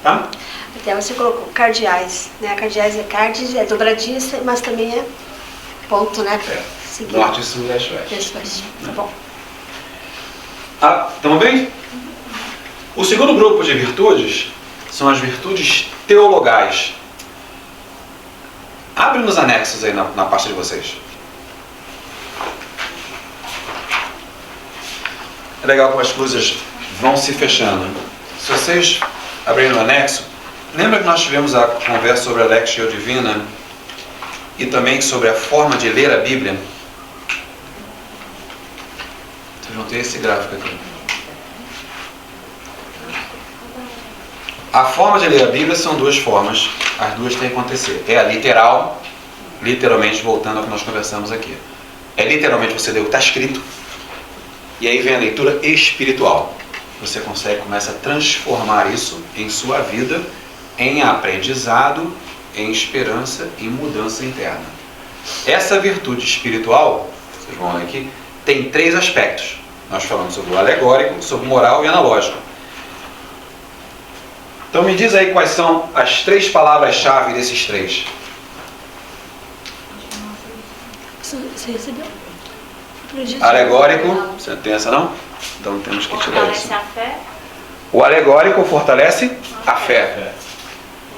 Tá? Até você colocou cardeais, né? Cardeais é cardes, é dobradiça, mas também é ponto, né? É. Norte, sul, leste, oeste. Tá bom. Estamos bem? O segundo grupo de virtudes são as virtudes teologais. Abre nos anexos aí na parte de vocês. É legal como as coisas vão se fechando. Se vocês abrirem no anexo, lembra que nós tivemos a conversa sobre a Lectio Divina e também sobre a forma de ler a Bíblia? Vocês vão ter esse gráfico aqui. A forma de ler a Bíblia são 2 formas. As duas têm que acontecer. É a literal, literalmente voltando ao que nós conversamos aqui. É literalmente você ler o que está escrito. E aí vem a leitura espiritual. Você começa a transformar isso em sua vida, em aprendizado, em esperança, em mudança interna. Essa virtude espiritual, vocês vão ver aqui, tem 3 aspectos. Nós falamos sobre o alegórico, sobre o moral e analógico. Então me diz aí quais são as 3 palavras-chave desses 3. Você recebeu? Alegórico, você não tem essa não? Então temos que tirar isso. Fortalece a fé. O alegórico fortalece a fé.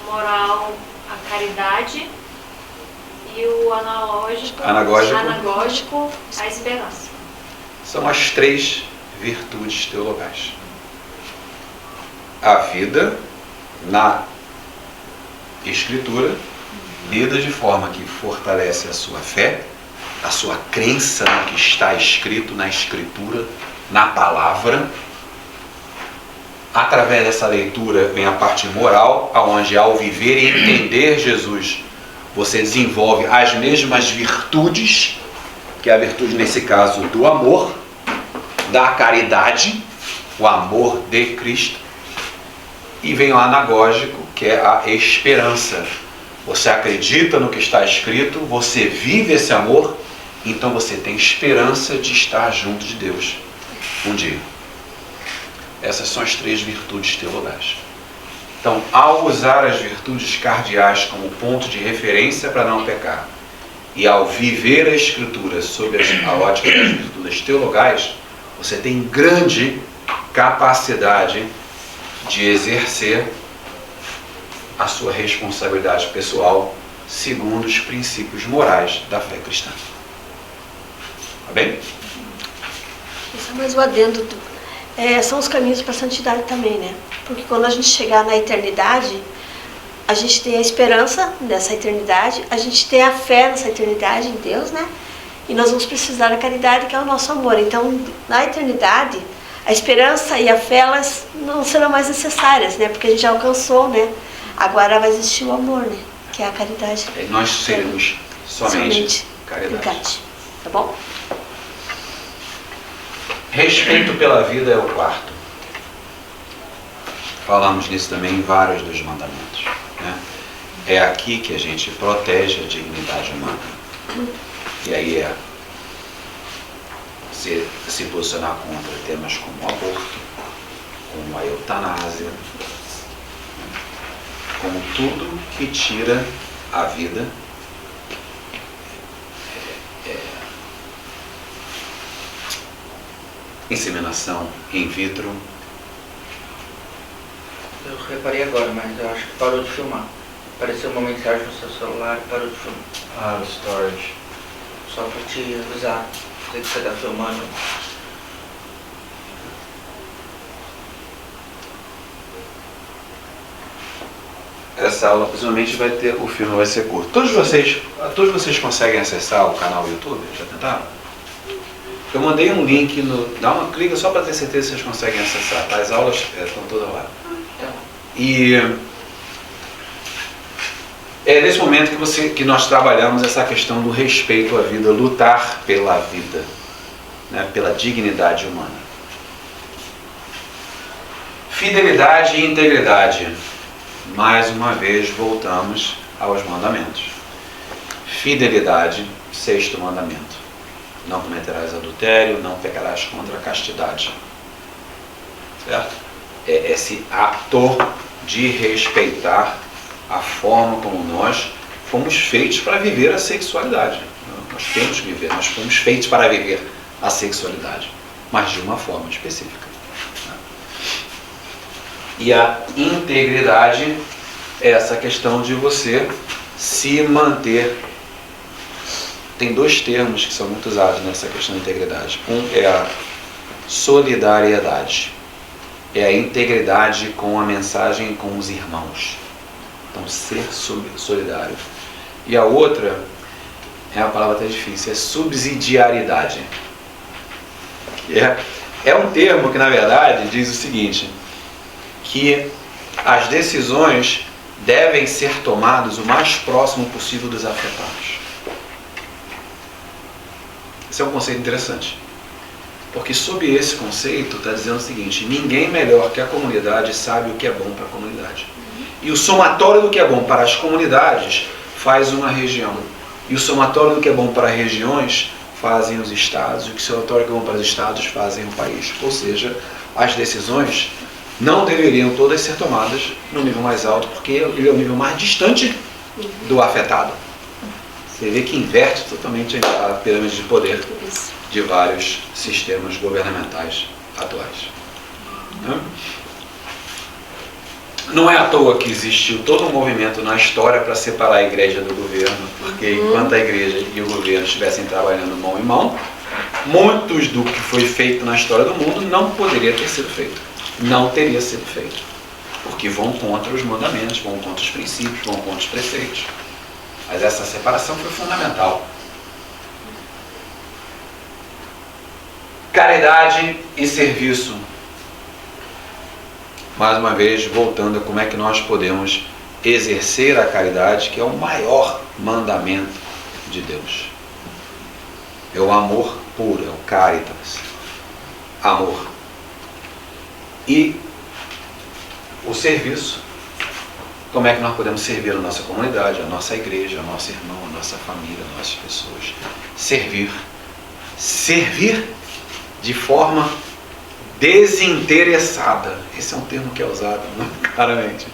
O moral, a caridade. E o analógico, a esperança. São as 3 virtudes teologais. A vida na Escritura, lida de forma que fortalece a sua fé, a sua crença no que está escrito na Escritura, na palavra. através dessa leitura vem a parte moral, aonde ao viver e entender Jesus, você desenvolve as mesmas virtudes, que é a virtude nesse caso do amor, da caridade, o amor de Cristo, e vem o anagógico, que é a esperança. Você acredita no que está escrito, você vive esse amor, então você tem esperança de estar junto de Deus um dia. Essas são as 3 virtudes teologais. Então, ao usar as virtudes cardeais como ponto de referência para não pecar, e ao viver a Escritura sob a ótica das virtudes teologais, você tem grande capacidade de exercer a sua responsabilidade pessoal segundo os princípios morais da fé cristã. Tá bem? Isso é mais o adendo. São os caminhos para a santidade também, né? Porque quando a gente chegar na eternidade, a gente tem a esperança nessa eternidade, a gente tem a fé nessa eternidade em Deus, né? E nós vamos precisar da caridade, que é o nosso amor. Então, na eternidade, a esperança e a fé, elas não serão mais necessárias, né? Porque a gente já alcançou, né? Agora vai existir o amor, né? Que é a caridade. Nós seremos somente caridade. Tá bom? Respeito pela vida é o 4º. Falamos nisso também em vários dos mandamentos, né? É aqui que a gente protege a dignidade humana. E aí é se posicionar contra temas como o aborto, como a eutanásia, como tudo que tira a vida, inseminação in vitro. Eu reparei agora, mas eu acho que parou de filmar. Apareceu uma mensagem no seu celular e parou de filmar. O storage. Só para te avisar, sei que você está filmando. Essa aula possivelmente vai ter, o filme vai ser curto. Todos vocês conseguem acessar o canal YouTube? Já tentaram? Eu mandei um link dá uma clica só para ter certeza que vocês conseguem acessar, tá? As aulas estão todas lá. E é nesse momento que nós trabalhamos essa questão do respeito à vida, lutar pela vida, né? Pela dignidade humana. Fidelidade e integridade. Mais uma vez voltamos aos mandamentos. Fidelidade, 6º mandamento. Não cometerás adultério, não pecarás contra a castidade. Certo? É esse ato de respeitar a forma como nós fomos feitos para viver a sexualidade. Nós temos que viver, nós fomos feitos para viver a sexualidade, mas de uma forma específica. E a integridade é essa questão de você se manter. Tem 2 termos que são muito usados nessa questão de integridade. Um é a solidariedade. É a integridade com a mensagem com os irmãos. Então, ser solidário. E a outra, é a palavra até difícil, é subsidiariedade. É um termo que, na verdade, diz o seguinte, que as decisões devem ser tomadas o mais próximo possível dos afetados. Esse é um conceito interessante, porque sob esse conceito está dizendo o seguinte: ninguém melhor que a comunidade sabe o que é bom para a comunidade. E o somatório do que é bom para as comunidades faz uma região. E o somatório do que é bom para regiões fazem os estados. E o somatório do que é bom para os estados fazem o país. Ou seja, as decisões não deveriam todas ser tomadas no nível mais alto, porque ele é o nível mais distante do afetado. Você vê que inverte totalmente a pirâmide de poder de vários sistemas governamentais atuais. Não é à toa que existiu todo um movimento na história para separar a igreja do governo, porque enquanto a igreja e o governo estivessem trabalhando mão em mão, muitos do que foi feito na história do mundo não poderia ter sido feito. Não teria sido feito. Porque vão contra os mandamentos, vão contra os princípios, vão contra os preceitos. Mas essa separação foi fundamental. Caridade e serviço. mais uma vez, voltando a como é que nós podemos exercer a caridade, que é o maior mandamento de Deus. É o amor puro, é o caritas. Amor. E o serviço. Como é que nós podemos servir a nossa comunidade, a nossa igreja, a nosso irmão, a nossa família, as nossas pessoas? Servir. Servir de forma desinteressada. Esse é um termo que é usado claramente.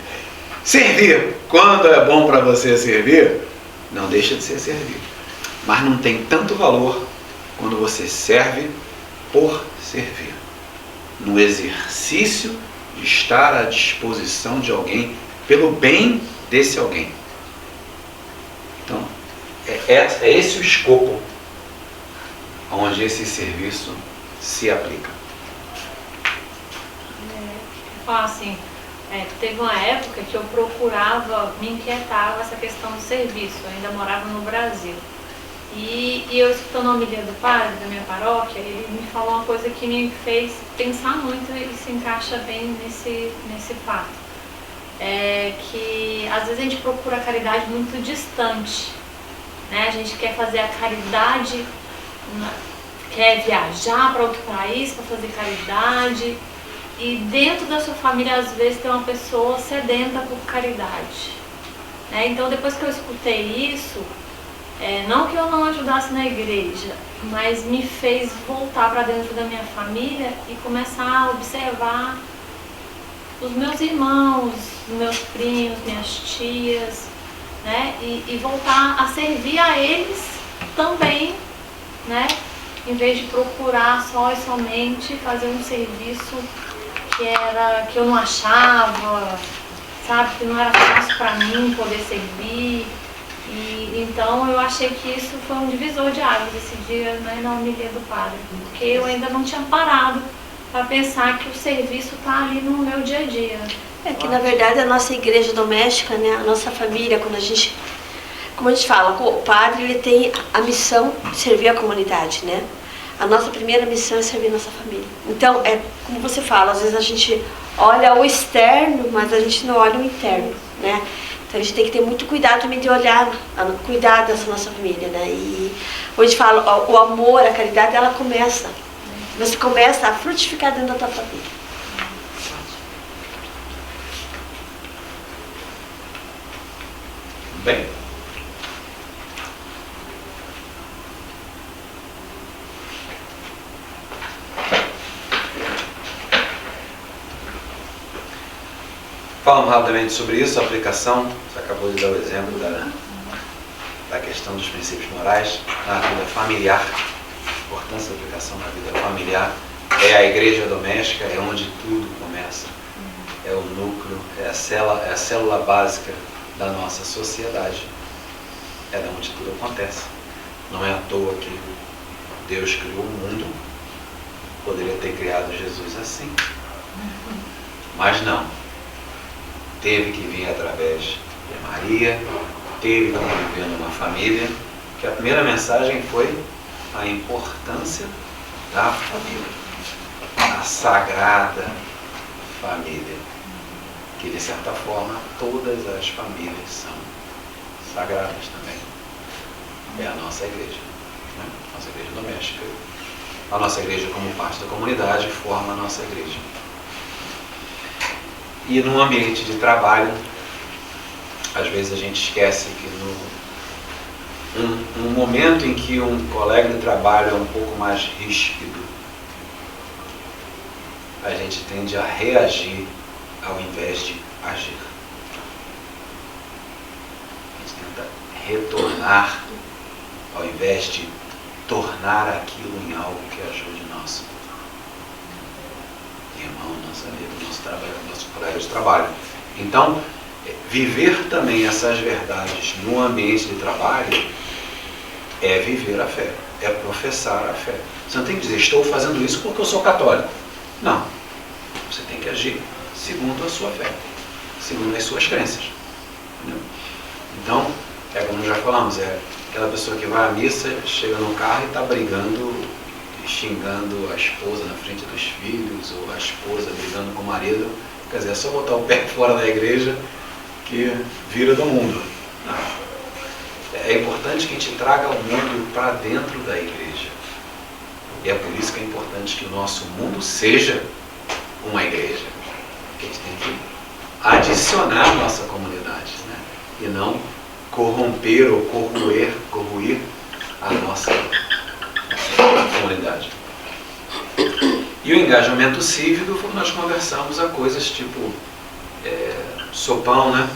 Servir. Quando é bom para você servir, não deixa de ser servir. Mas não tem tanto valor quando você serve por servir. No exercício de estar à disposição de alguém pelo bem desse alguém. Então, é esse o escopo onde esse serviço se aplica. Assim, teve uma época que eu procurava, me inquietava essa questão do serviço. Eu ainda morava no Brasil. E eu escutando a homilia do padre da minha paróquia, ele me falou uma coisa que me fez pensar muito e se encaixa bem nesse fato. É que às vezes a gente procura a caridade muito distante, né? A gente quer fazer a caridade, quer viajar para outro país para fazer caridade, e dentro da sua família às vezes tem uma pessoa sedenta por caridade, né? Então depois que eu escutei isso, não que eu não ajudasse na igreja, mas me fez voltar para dentro da minha família e começar a observar os meus irmãos, meus primos, minhas tias, né? E voltar a servir a eles também, né? Em vez de procurar só e somente fazer um serviço que eu não achava, sabe? Que não era fácil para mim poder servir. E então eu achei que isso foi um divisor de águas esse dia, né, na homilia do padre, porque eu ainda não tinha parado para pensar que o serviço está ali no meu dia a dia. É que na verdade a nossa igreja doméstica, né, a nossa família, como a gente fala, o padre ele tem a missão de servir a comunidade, né? A nossa primeira missão é servir a nossa família. Então, como você fala, às vezes a gente olha o externo, mas a gente não olha o interno, né? Então a gente tem que ter muito cuidado também de cuidar dessa nossa família, né? E hoje a gente fala, o amor, a caridade, ela começa. Você começa a frutificar dentro da tua família. Bem. Falando rapidamente sobre isso, a aplicação, você acabou de dar o exemplo da questão dos princípios morais na vida familiar, a importância da aplicação na vida familiar, é a igreja doméstica, é onde tudo começa, é o núcleo, é a célula básica da nossa sociedade, é de onde tudo acontece. Não é à toa que Deus criou o mundo, poderia ter criado Jesus assim, mas não. Teve que vir através de Maria, teve que viver numa família, que a primeira mensagem foi a importância da família, a sagrada família, que de certa forma todas as famílias são sagradas também. É a nossa igreja, né? Nossa igreja doméstica. A nossa igreja como parte da comunidade forma a nossa igreja. E no ambiente de trabalho, às vezes a gente esquece que no momento em que um colega de trabalho é um pouco mais ríspido, a gente tende a reagir ao invés de agir. A gente tenta retornar ao invés de tornar aquilo em algo que ajude nosso irmão, nosso amigo, nosso trabalho, nosso colega de trabalho. Então, viver também essas verdades no ambiente de trabalho é viver a fé, é professar a fé. Você não tem que dizer, estou fazendo isso porque eu sou católico. Não. Você tem que agir segundo a sua fé, segundo as suas crenças. Entendeu? Então, como já falamos, é aquela pessoa que vai à missa, chega no carro e está brigando, xingando a esposa na frente dos filhos, ou a esposa brigando com o marido, Quer dizer, é só botar o pé fora da igreja que vira do mundo. Não. É importante que a gente traga o mundo para dentro da igreja. E é por isso que é importante que o nosso mundo seja uma igreja. Que a gente tem que adicionar a nossa comunidade, né? E não corromper ou corroer a nossa comunidade. E o engajamento cívico, nós conversamos a coisas tipo sopão, né?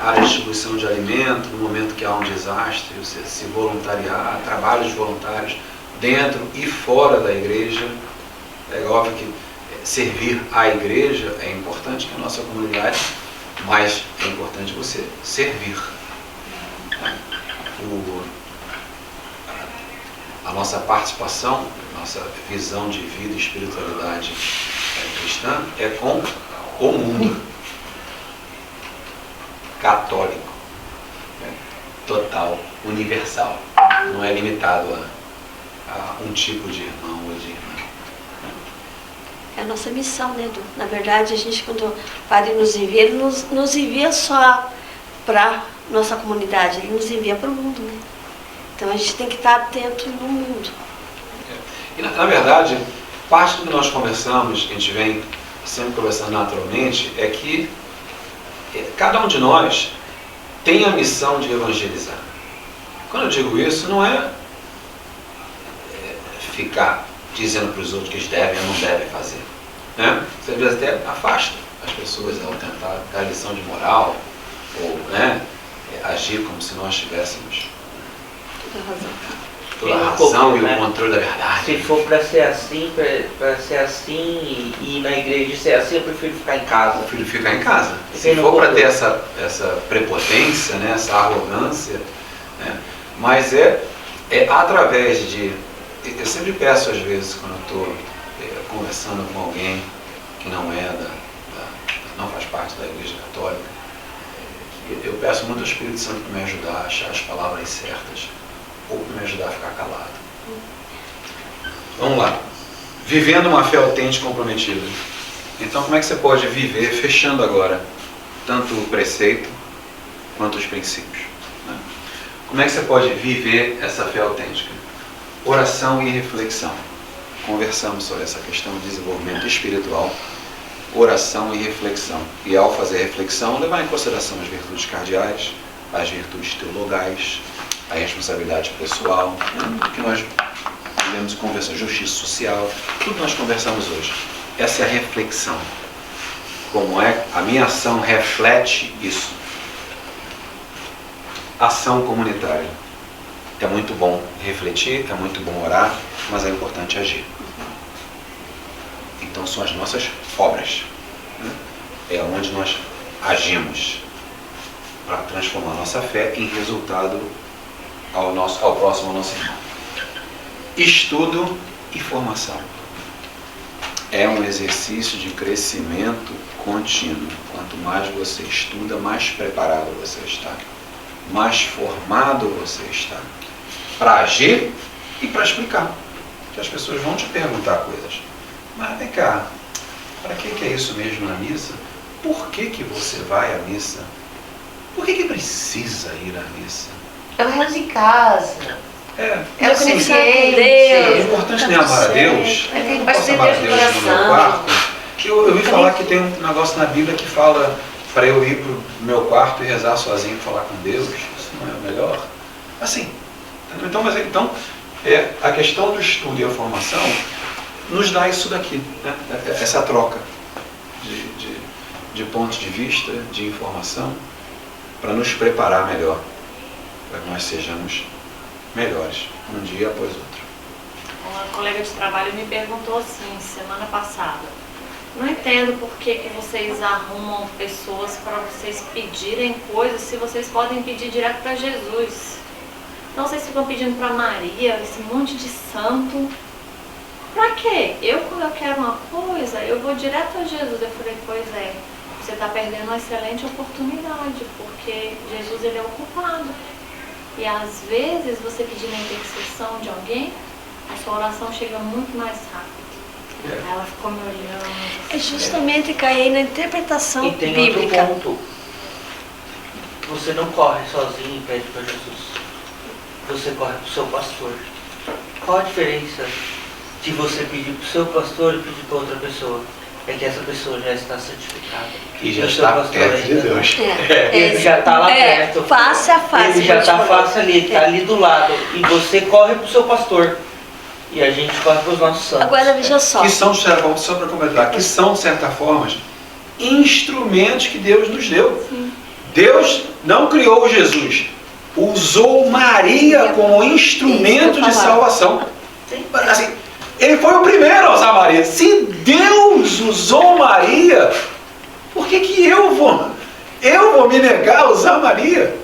Área de distribuição de alimento, no momento que há um desastre, você se voluntariar, trabalhos voluntários dentro e fora da igreja. É óbvio que servir à igreja é importante que a nossa comunidade, mas é importante você servir. A nossa participação, nossa visão de vida e espiritualidade cristã é com o mundo católico, total, universal. Não é limitado a um tipo de irmão ou de irmã. É a nossa missão, né, Edu? Na verdade, a gente, quando o Padre nos envia, ele nos envia só para nossa comunidade, ele nos envia para o mundo, né? Então a gente tem que estar atento no mundo. E, na verdade, parte do que nós conversamos, que a gente vem sempre conversando naturalmente, é que cada um de nós tem a missão de evangelizar. Quando eu digo isso, não é ficar dizendo para os outros que eles devem ou não devem fazer, né? Você às vezes até afasta as pessoas ao tentar dar lição de moral, ou, né, agir como se nós tivéssemos toda a razão e o controle da verdade. Se for para ser assim, e na igreja ser assim, eu prefiro ficar em casa. Eu prefiro ficar em casa. Se for para ter essa prepotência, né, essa arrogância, né, mas é através de... Eu sempre peço às vezes, quando eu estou conversando com alguém que não não faz parte da igreja católica, eu peço muito ao Espírito Santo para me ajudar a achar as palavras certas, ou para me ajudar a ficar calado. Vamos lá. Vivendo uma fé autêntica e comprometida. Então, como é que você pode viver, fechando agora, tanto o preceito quanto os princípios, né? Como é que você pode viver essa fé autêntica? Oração e reflexão. Conversamos sobre essa questão de desenvolvimento espiritual, oração e reflexão. E ao fazer reflexão, levar em consideração as virtudes cardeais, as virtudes teologais, a responsabilidade pessoal, né, que nós devemos conversar, justiça social, tudo nós conversamos hoje. Essa é a reflexão. Como é a minha ação reflete isso. Ação comunitária. É muito bom refletir, é muito bom orar, mas é importante agir. Então são as nossas obras, né? É onde nós agimos para transformar a nossa fé em resultado ao próximo, ao nosso irmão. Estudo e formação. É um exercício de crescimento contínuo. Quanto mais você estuda, mais preparado você está, mais formado você está para agir e para explicar. Que as pessoas vão te perguntar coisas. Mas vem cá, para que é isso mesmo na missa? Por que você vai à missa? Por que precisa ir à missa? Eu rezo em casa. É o suficiente. o importante não é amar a Deus. É que Eu não basta posso ter amar a Deus no Deus no meu coração. quarto. Eu ouvi falar que tem um negócio na Bíblia que fala para eu ir para o meu quarto e rezar sozinho, falar com Deus. Isso não é o melhor? Assim. Então, a questão do estudo e a formação nos dá isso daqui, né? Essa troca de pontos de vista, de informação, para nos preparar melhor, para que nós sejamos melhores, um dia após outro. Uma colega de trabalho me perguntou assim, semana passada, não entendo por que vocês arrumam pessoas para vocês pedirem coisas se vocês podem pedir direto para Jesus. Não, vocês ficam pedindo para Maria, esse monte de santo. Pra quê? Quando eu quero uma coisa, eu vou direto a Jesus. Eu falei, pois é, você está perdendo uma excelente oportunidade, porque Jesus, ele é ocupado. E às vezes, você pedindo a intercessão de alguém, a sua oração chega muito mais rápido. Aí ela ficou me olhando. É justamente cair na interpretação E tem bíblica. outro ponto. Você não corre sozinho e pede para Jesus. Você corre para o seu pastor. Qual a diferença de você pedir para o seu pastor e pedir para outra pessoa? É que essa pessoa já está santificada. E já o seu está pastor perto de ainda Deus. Ele já está lá perto. Face a face. Ele já como está te falei. face ali, ele está ali do lado. E você corre para o seu pastor. E a gente corre para os nossos santos. Agora veja só. Que são, só para comentar, que são, de certa forma, instrumentos que Deus nos deu. Deus não criou Jesus, usou Maria como instrumento de salvação. Assim, ele foi o primeiro a usar Maria. Se Deus usou Maria, por que eu vou me negar a usar Maria?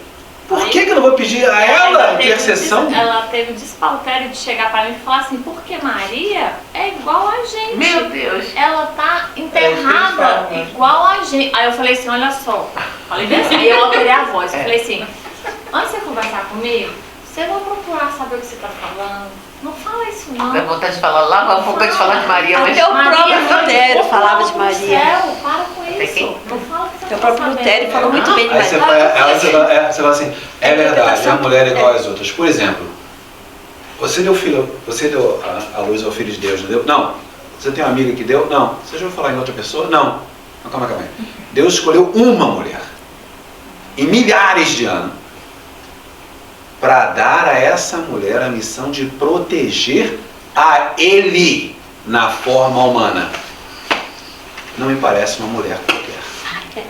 Por que eu não vou pedir a ela intercessão? Ela teve o despautério de chegar para mim e falar assim, porque Maria é igual a gente. Meu Deus. Ela tá enterrada igual a gente. Aí eu falei assim, olha só. Falei bem assim, aí eu alterei a voz. Eu falei assim, antes de você conversar comigo, você vai procurar saber o que você tá falando. Não fala isso não. Dá vontade de falar lá, um pouco de falar de Maria, mas... Até o próprio Lutero falava de do Maria. céu, para com Até isso. quem? Não fala que você Até o tá próprio sabendo. Lutero falou muito bem de Aí você Maria. fala assim, é verdade, a mulher é igual às outras. Por exemplo, você deu a luz ao Filho de Deus, não deu? Não. Você tem uma amiga que deu? Não. Você já ouviu falar em outra pessoa? Não. Calma aí. Deus escolheu uma mulher, em milhares de anos, para dar a essa mulher a missão de proteger a ele na forma humana. Não me parece uma mulher qualquer.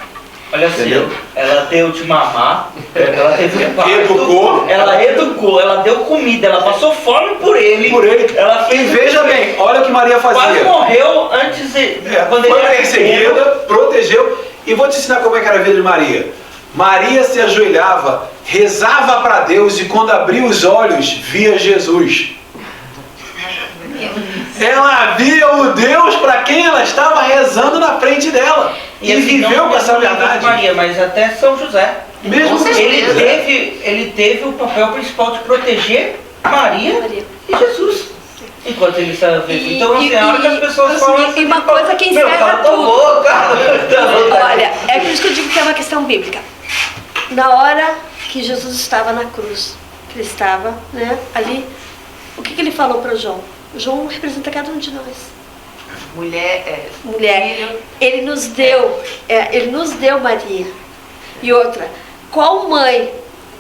Olha assim, Entendeu? ela deu de mamar, ela teve parto, Educou. ela educou, ela deu comida, ela passou fome por ele. Ela E fez. veja bem, olha o que Maria Quase fazia. morreu antes de. Quando Foi ele era perseguida, pequeno. protegeu. E vou te ensinar como é que era a vida de Maria. Maria se ajoelhava, rezava para Deus e quando abria os olhos, via Jesus. Ela via o Deus para quem ela estava rezando na frente dela. E assim, viveu não com essa só verdade. Maria, mas até São José. Mesmo Com com certeza. Ele teve o papel principal de proteger Maria Maria. e Jesus. Enquanto ele estava vivo. Então, assim, a hora que as pessoas assim, falam assim, e uma coisa que meu, encerra ela tá tudo. louca. Olha, é por isso que eu digo que é uma questão bíblica. Na hora que Jesus estava na cruz, que ele estava, né, ali, o que ele falou para João? João representa cada um de nós. Mulher, Mulher, ele nos deu Maria. E outra, qual mãe,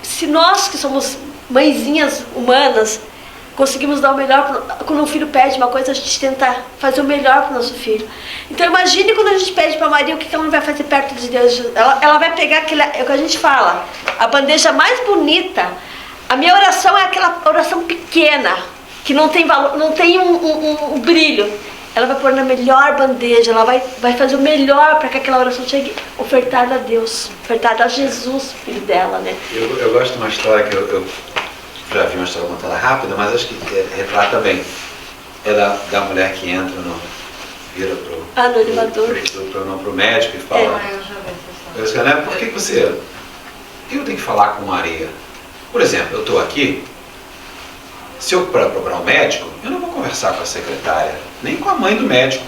se nós que somos mãezinhas humanas, conseguimos dar o melhor, quando um filho pede uma coisa, a gente tenta fazer o melhor para o nosso filho. Então imagine quando a gente pede para Maria, o que ela não vai fazer perto de Deus. Ela vai pegar é o que a gente fala, a bandeja mais bonita. A minha oração é aquela oração pequena, que não tem valor, não tem um brilho. Ela vai pôr na melhor bandeja, ela vai fazer o melhor para que aquela oração chegue ofertada a Deus, ofertada a Jesus, filho dela, né? Eu gosto de uma história que eu já vi uma história contada rápida, mas acho que retrata bem. É da mulher que entra vira no elevador. pro médico e fala, Eu já vi essa história. né, por que eu tenho que falar com Maria? Por exemplo, eu estou aqui, se eu para procurar um médico, eu não vou conversar com a secretária, nem com a mãe do médico.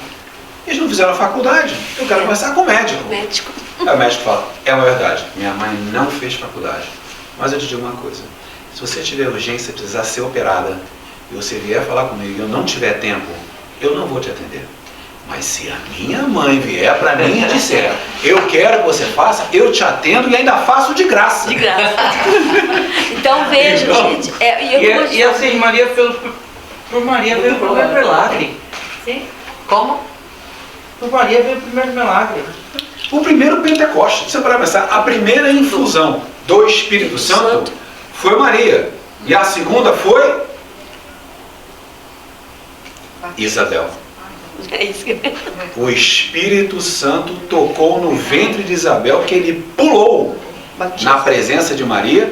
Eles não fizeram a faculdade, eu quero conversar com o médico. Médico. Aí o médico fala, é uma verdade, minha mãe não fez faculdade, mas eu te digo uma coisa, se você tiver urgência, precisar ser operada, e você vier falar comigo e eu não tiver tempo, eu não vou te atender. Mas se a minha mãe vier para mim e disser, eu quero que você faça, eu te atendo e ainda faço de graça. De graça. Então veja, gente. E assim, Maria por Maria veio o primeiro milagre. Sim? como? Por Maria veio o primeiro milagre. O primeiro Pentecostes, você para pensar, a primeira infusão do Espírito Santo foi Maria. E a segunda foi Isabel. É isso que O Espírito Santo tocou no ventre de Isabel, que ele pulou na presença de Maria.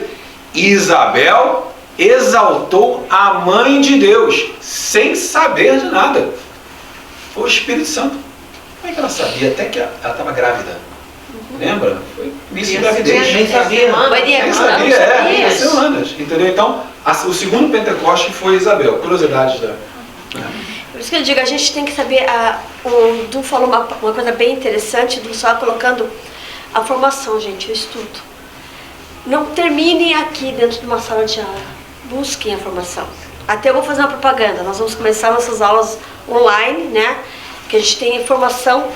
E Isabel exaltou a mãe de Deus, sem saber de nada. Foi o Espírito Santo. Como é que ela sabia? Até que ela estava grávida. Lembra? Foi início de gravidez. Nem sabia. Nem sabia, semanas. Entendeu? Então, o segundo Pentecoste foi Isabel. Curiosidades da... Por isso que eu digo, a gente tem que saber, o Du falou uma coisa bem interessante, do só colocando a formação, gente, o estudo. Não terminem aqui dentro de uma sala de aula, busquem a formação. Até eu vou fazer uma propaganda, nós vamos começar nossas aulas online, né? Que a gente tem informação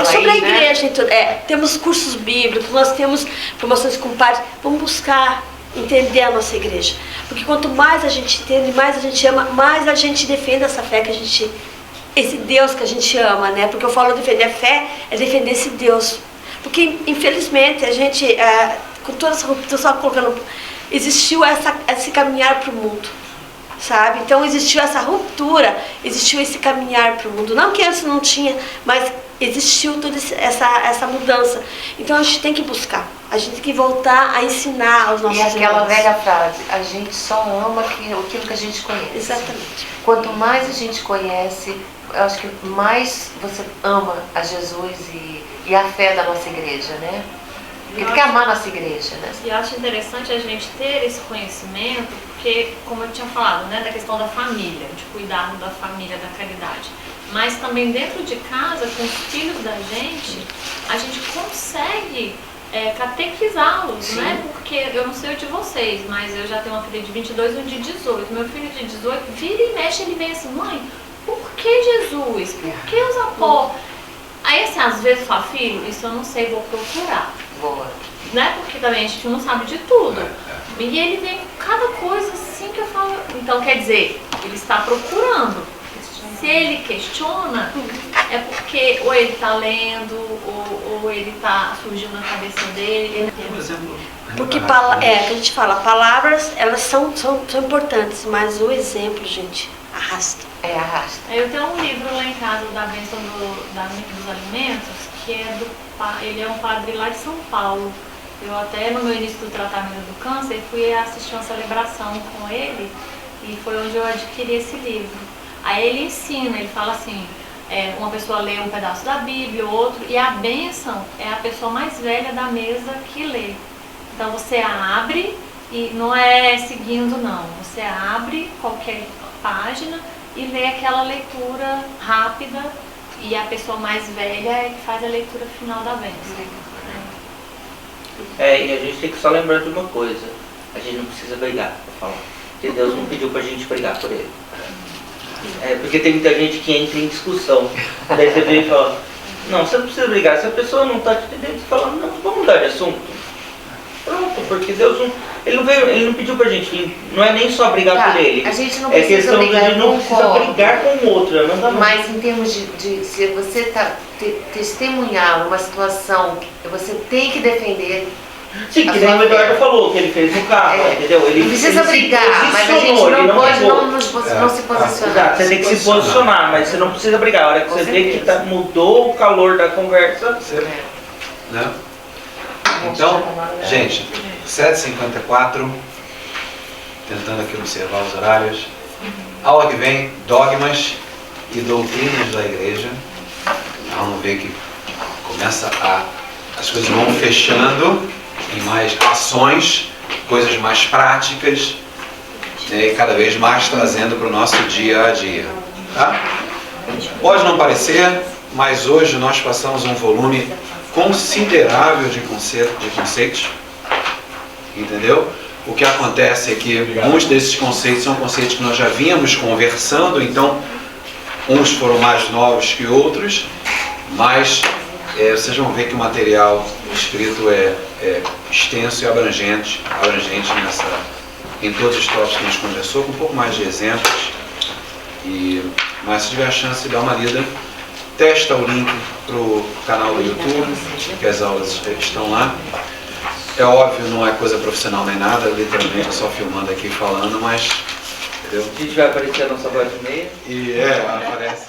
sobre a igreja, né? Temos cursos bíblicos, nós temos formações com padres, vamos buscar entender a nossa igreja. Porque quanto mais a gente entende, mais a gente ama, mais a gente defende essa fé que a gente, esse Deus que a gente ama, né? Porque eu falo defender a fé, é defender esse Deus. Porque, infelizmente, a gente, com toda essa ruptura, só colocando, existiu esse caminhar para o mundo, sabe? Então, existiu essa ruptura, existiu esse caminhar para o mundo. Não que antes não tinha, mas existiu toda essa mudança. Então, a gente tem que buscar. A gente tem que voltar a ensinar aos nossos irmãos. E aquela velha frase, a gente só ama aquilo que a gente conhece. Exatamente. Quanto mais a gente conhece, eu acho que mais você ama a Jesus e a fé da nossa igreja, né? Porque tem que amar a nossa igreja, né? E eu acho interessante a gente ter esse conhecimento, porque, como eu tinha falado, né, da questão da família, de cuidar da família, da caridade. Mas também dentro de casa, com os filhos da gente, a gente consegue catequizá-los, né? Porque eu não sei o de vocês, mas eu já tenho uma filha de 22 e um de 18. Meu filho de 18, vira e mexe, ele vem assim, mãe, por que Jesus? Por que os apóstolos? Aí assim, às vezes eu falo, filho, isso eu não sei, vou procurar. Boa. Né? Porque também a gente não sabe de tudo. E ele vem com cada coisa assim que eu falo. Então quer dizer, ele está procurando. Se ele questiona, é porque ou ele está lendo, ou ele está surgindo na cabeça dele. Por exemplo, Porque que a gente fala, palavras, elas são importantes, mas o exemplo, gente, arrasta. Arrasta. Eu tenho um livro lá em casa da Bênção dos Alimentos, que ele é um padre lá de São Paulo. Eu até no meu início do tratamento do câncer fui assistir uma celebração com ele e foi onde eu adquiri esse livro. Aí ele ensina, ele fala assim, uma pessoa lê um pedaço da Bíblia, outro, e a bênção é a pessoa mais velha da mesa que lê. Então você abre, e não é seguindo não, você abre qualquer página e lê aquela leitura rápida, e a pessoa mais velha é que faz a leitura final da bênção. E a gente tem que só lembrar de uma coisa, a gente não precisa brigar, pra falar, porque Deus não pediu pra gente brigar por ele. Porque tem muita gente que entra em discussão, daí você vem e fala, não, você não precisa brigar, se a pessoa não está te entendendo, você fala, não, vamos mudar de assunto. Pronto, porque Deus ele não pediu pra gente vir, não é nem só brigar por ele. A gente não precisa brigar, de não precisa brigar com o outro, não dá mais. Mas em termos de se você testemunhar uma situação que você tem que defender. Sim, que nem o Eduardo falou, que ele fez no carro, entendeu? Ele não precisa brigar, mas a gente não pode não se posicionar. Você tem que se posicionar, mas você não precisa brigar. A hora que você vê que mudou o calor da conversa, né? Então, gente, 7h54, tentando aqui observar os horários. Aula que vem, dogmas e doutrinas da igreja. Vamos ver que as coisas vão fechando em mais ações, coisas mais práticas, né, e cada vez mais trazendo para o nosso dia a dia. Tá? Pode não parecer, mas hoje nós passamos um volume considerável de conceitos, entendeu? O que acontece é que muitos desses conceitos são conceitos que nós já vínhamos conversando, então uns foram mais novos que outros, mas vocês vão ver que o material escrito é extenso e abrangente em todos os tópicos que a gente conversou, com um pouco mais de exemplos. Mas se tiver a chance de dar uma lida, testa o link para o canal do YouTube, que as aulas estão lá. É óbvio, não é coisa profissional nem nada, literalmente só filmando aqui e falando, mas... Entendeu? A gente vai aparecer a nossa voz de meia. E aparece...